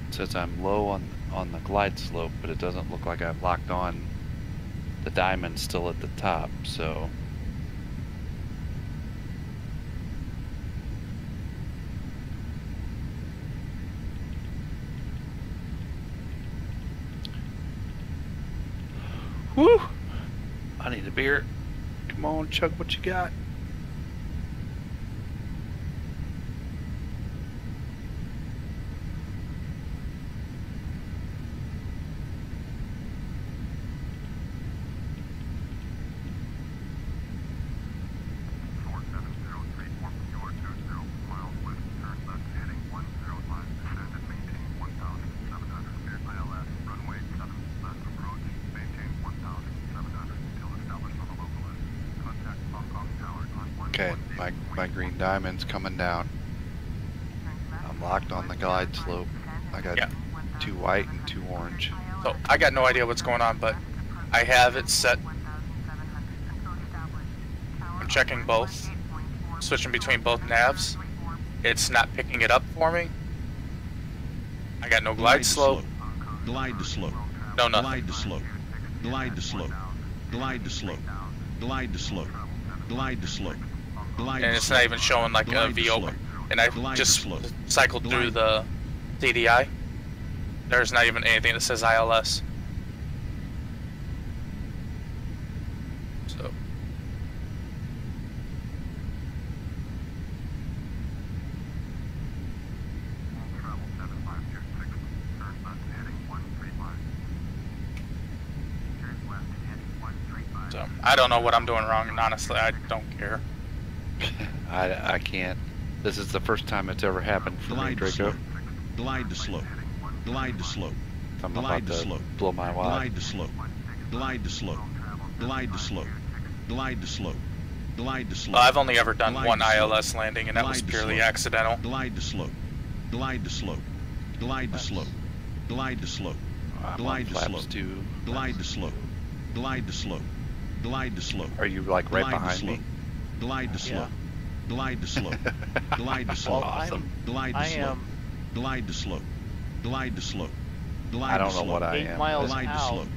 It says I'm low on the glide slope, but it doesn't look like I've locked on the diamond still at the top, so woo! I need a beer. Come on, chug what you got. Okay, my green diamond's coming down. I'm locked on the glide slope. I got 2 white and 2 orange. So I got no idea what's going on, but I have it set. I'm checking both, switching between both navs. It's not picking it up for me. I got no glide slope. Glide to slope. No, nothing. Glide to slope. Glide to slope. Glide to slope. Glide to slope. Glide to slope. Glide And to it's slope. not even showing like a Glide to V slope. open. And I Glide to just slope. cycled through the CDI. There's not even anything that says ILS. So. Travel 7526, turn left heading 135. Turn left heading 135. So I don't know what I'm doing wrong, and honestly, I don't care. I can't. This is the first time it's ever happened for me, Glide to Draco. slope. Glide to slope. Glide to slope. I'm Glide about to to slope. blow my wad. Glide to slope. Glide to slope. Glide to slope. Glide to slope. Glide to slope. Well, I've only ever done Glide one to slope. ILS landing, and that was Glide to purely slope. accidental. Glide to slope. Glide to slope. Glide to slope. Glide to slope. I'm on Glide to flaps slope. 2. Glide to slope. Glide to slope. Glide to slope. Are you like right Glide to behind slope. me? Glide to slope. Glide to slope. Glide to Well, slope. Awesome. Glide to I slope. am Glide to slope. Glide to slope. Glide I don't to know slope. what I 8 am. miles Glide to out. slope.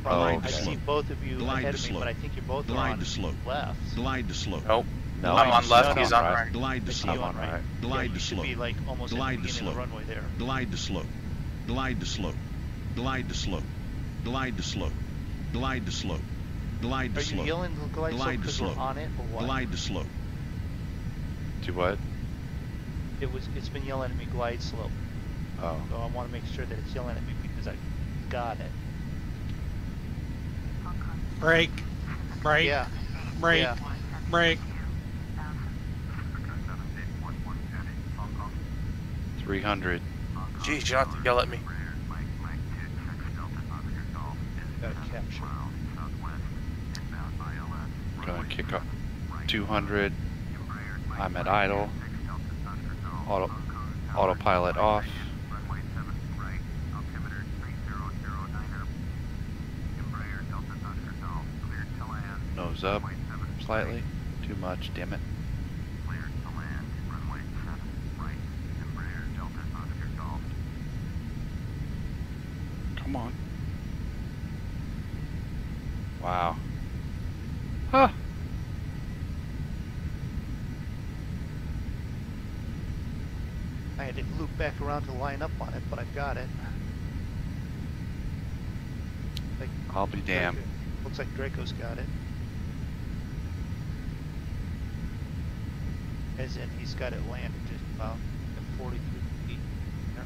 Oh, I okay. see both of you Glide ahead to of me, slope. but I think you're both Glide on to slope. left. Glide to slope. Nope. No, I'm on left, no, he's no. on right. Glide to I see slope. you on right. Yeah, Glide you to should slope. be like almost at Glide the to beginning of the slope. runway there. Glide to slope. Glide to slope. Glide to slope. Glide to slope. Glide to slope. Glide to Are you slope. yelling the glide slope Glide to because we're slope. on it or what? Glide to slope. Do what? It's been yelling at me glide slope. Oh. So I want to make sure that it's yelling at me because I got it. Brake, brake, Yeah. brake, Yeah. brake. 300. Geez, you don't have to yell at me. Got to capture. Gonna kick up 200. I'm at idle. Autopilot off. Nose up slightly. Too much, damn it. Come on. Wow. Huh. I had to loop back around to line up on it, but I've got it. Like, I'll be damned. Looks like Draco's got it. As in, he's got it landed just about at 43 feet. There.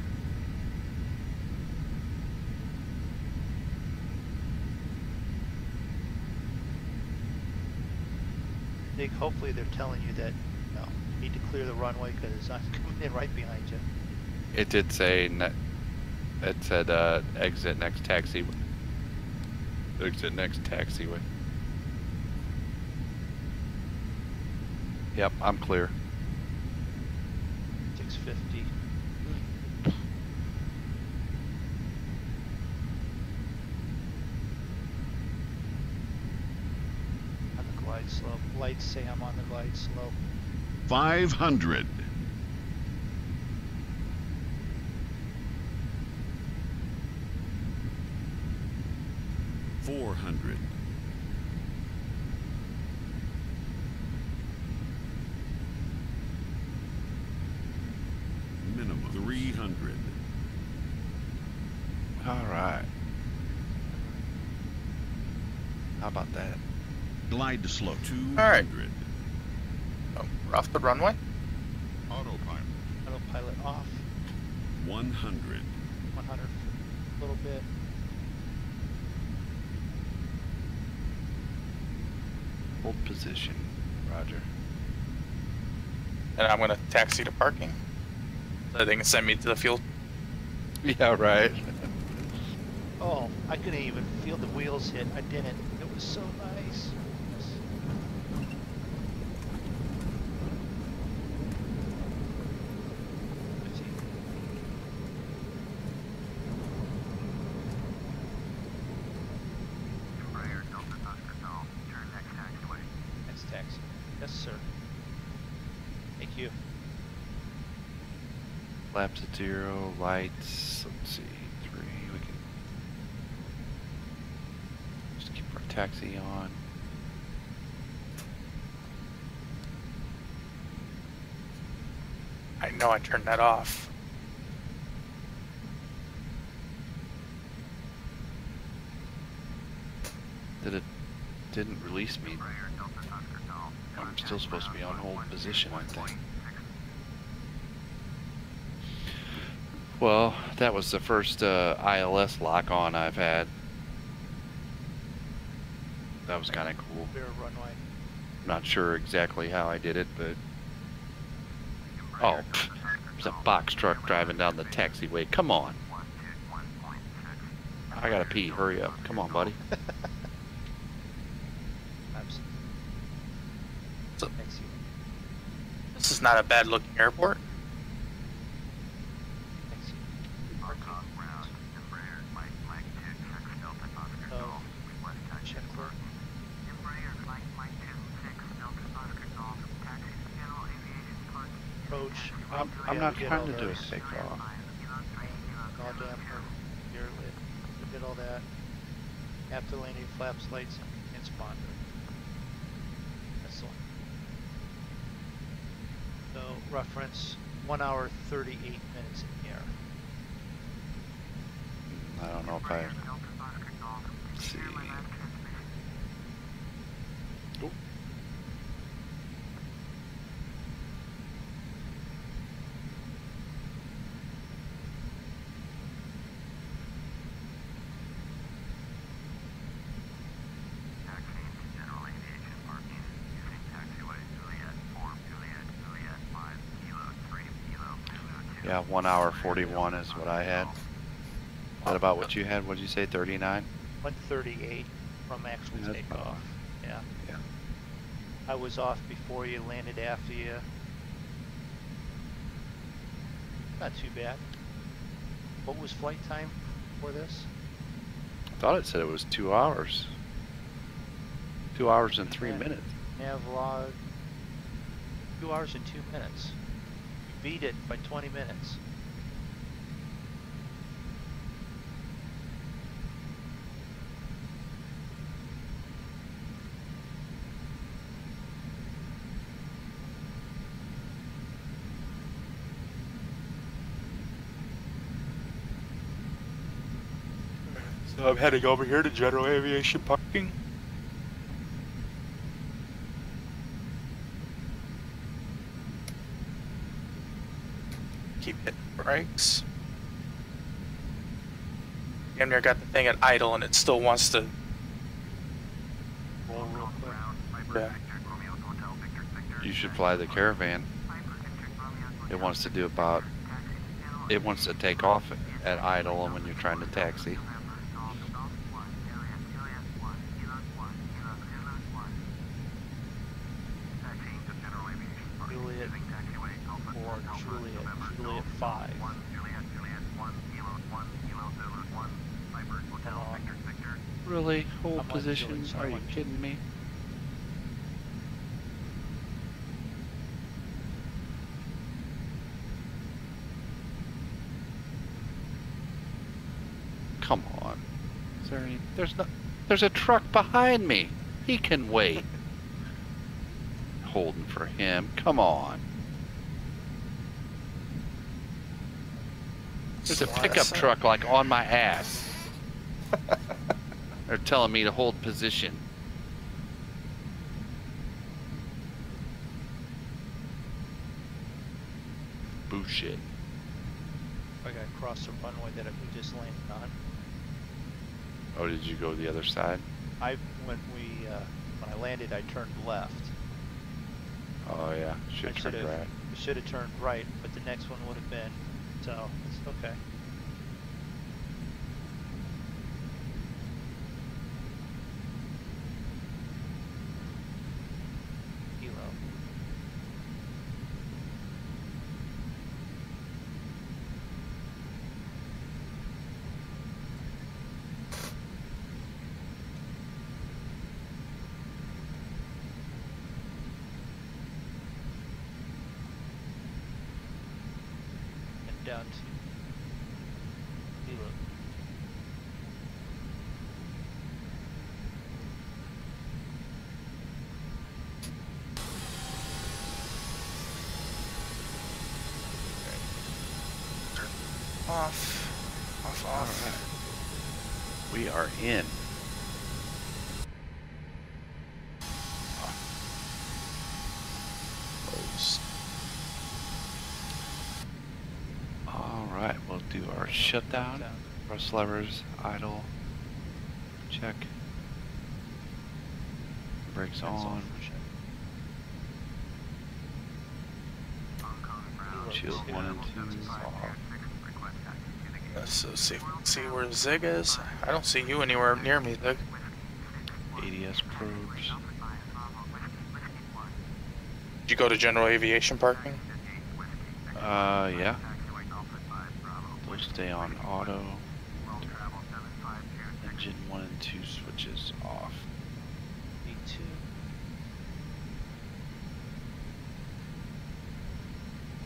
Nick, hopefully they're telling you that, you know, you need to clear the runway because I'm coming in right behind you. It did say, it said exit next taxiway. Exit next taxiway. Yep, I'm clear. 650. On the glide slope. Lights say I'm on the glide slope. 500. 400. Minimum 300. All right. How about that? Glide to slope. 200. All right. Oh, we're off the runway. Autopilot. Autopilot off. 100. 100. A little bit. Hold position. Roger. And I'm gonna taxi to parking, so they can send me to the fuel. Yeah, right. Oh, I couldn't even feel the wheels hit. I didn't. It was so nice. Embraer Delta Oscar Golf, turn next taxiway. Next taxi. Yes, sir. Thank you. Flaps at 0, lights, let's see, 3, we can just keep our taxi on. I know I turned that off. Didn't release me. I'm still supposed to be on hold position, I think. Well, that was the first ILS lock on I've had. That was kind of cool. Clear runway. Not sure exactly how I did it, but oh, there's a box truck driving down the taxiway. Come on. I gotta pee. Hurry up. Come on, buddy. So, this is not a bad looking airport. Approach. I'm not trying to do a takeoff. All damper, gear lit. We did all that. After landing, flaps, lights, and sponder. That's all. So reference 1 hour 38 minutes in the air. I don't know if I. Let's see. Oop. Yeah, 1 hour 41 is what I had. Is that about what you had? What did you say, 39? 138 from actual Yeah, that's takeoff. about- Yeah. Yeah. I was off before you, landed after you. Not too bad. What was flight time for this? I thought it said it was 2 hours. 2 hours and 3 Yeah. minutes. Navlog. 2 hours and 2 minutes. You beat it by 20 minutes. So I'm heading over here to general aviation parking. Keep hitting brakes. Damn near got the thing at idle and it still wants to. Roll real quick. Yeah. You should fly the Caravan. It wants to do about. It wants to take off at idle when you're trying to taxi. Juliet 4, Juliet 5. Come on. Really? Hold I'm on position? Juliet Are you 7. kidding me? Come on. Is there any? There's a truck behind me. He can wait. Holding for him. Come on. There's a pickup truck like on my ass. They're telling me to hold position. Bullshit. I got across the runway that we just landed on. Oh, did you go the other side? When I landed, I turned left. Oh yeah, should I have turned right. should have turned right, but the next one would have been. So it's okay. Kilo. down to 0. Off. All right. We are in. Close. All right, we'll do our shutdown. Press levers, idle, check. Brakes on. Shield 1 and 2 off. So see where Zig is. I don't see you anywhere near me, Zig. ADS probes. Did you go to general aviation parking? Yeah. They'll stay on auto. Engine 1 and 2 switches off. B2.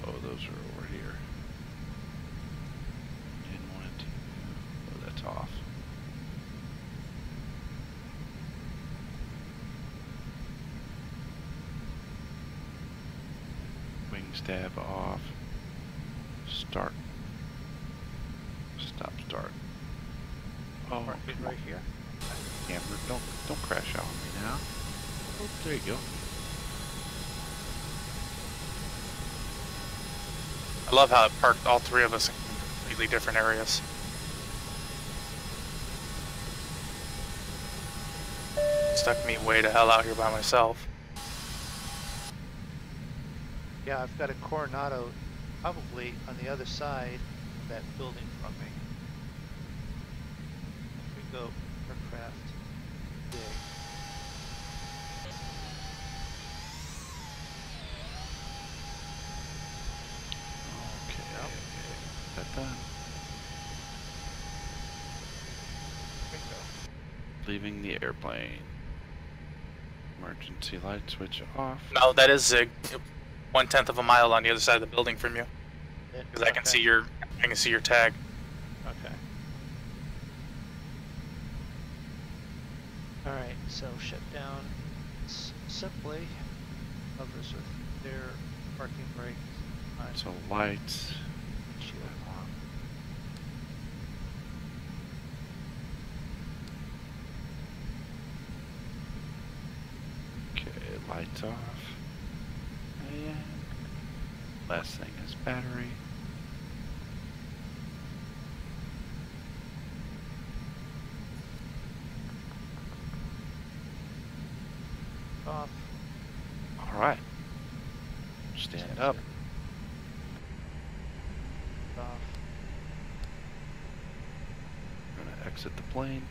Oh, those are over here. Engine 1 and 2. Oh, that's off. Wing stab off. Start. Stop start. Oh, Park it right here. Amber, don't crash out on me now. Oh, there you go. I love how it parked all three of us in completely different areas. Stuck me way to hell out here by myself. Yeah, I've got a Coronado probably on the other side of that building from me. If we go aircraft big. Okay. That done. Bingo. Leaving the airplane. Emergency light switch off. No, that is Zig. 1/10 of a mile on the other side of the building from you. Because I can see your tag. Okay. Alright, so shut down simply. Levers are there, parking brakes. On. So lights. Shield on. Okay, lights off. And last thing is battery. Off. All right. Stand up. Off. I'm gonna exit the plane.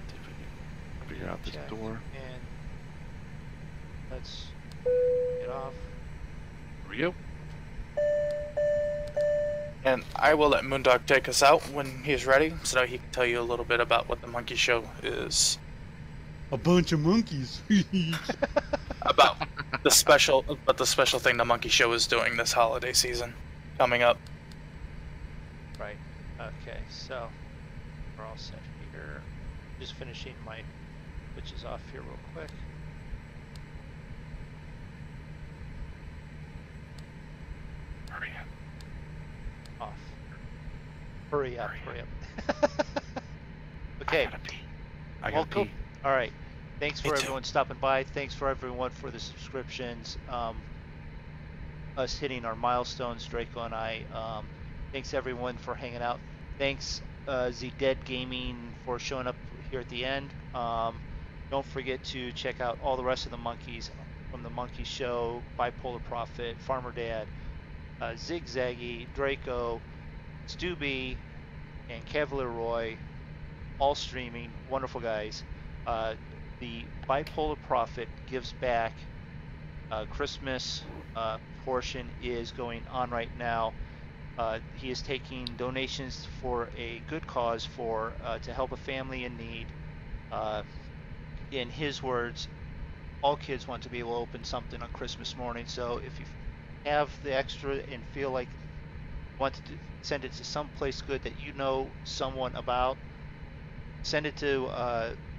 See if we can figure out this Check. door. And let's get off. Here we go. And I will let MoonDog take us out when he's ready, so that he can tell you a little bit about what the monkey show is. A bunch of monkeys. About the special thing the monkey show is doing this holiday season coming up. Right. Okay, so we're all set here. Just finishing my switches off here real quick. Hurry up. Off. Hurry up, Hurry hurry up. Okay. I gotta Welcome. pee. All right. Thanks for Me too. everyone stopping by. Thanks for everyone for the subscriptions. Us hitting our milestones, Draco and I. Thanks everyone for hanging out. Thanks Z Dead Gaming for showing up here at the end. Don't forget to check out all the rest of the monkeys from the Monkey Show, Bipolar Prophet, Farmer Dad, Zigzaggy, Draco, Stubby, and Cavalier Roy, all streaming. Wonderful guys. The Bipolar Prophet gives back. Christmas portion is going on right now. He is taking donations for a good cause for to help a family in need. In his words, all kids want to be able to open something on Christmas morning. So if you have the extra and feel like want to send it to some place good that you know someone about, send it to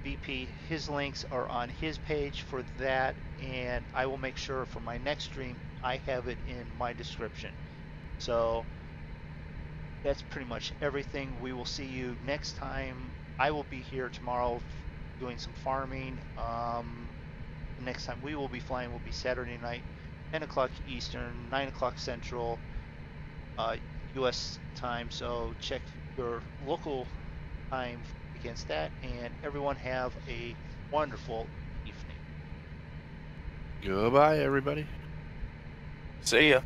BP. His links are on his page for that, and I will make sure for my next stream I have it in my description. So that's pretty much everything. We will see you next time. I will be here tomorrow doing some farming. The next time we will be flying will be Saturday night, 10 o'clock Eastern, 9 o'clock Central, U.S. time. So check your local time against that, and everyone have a wonderful evening. Goodbye, everybody. See ya.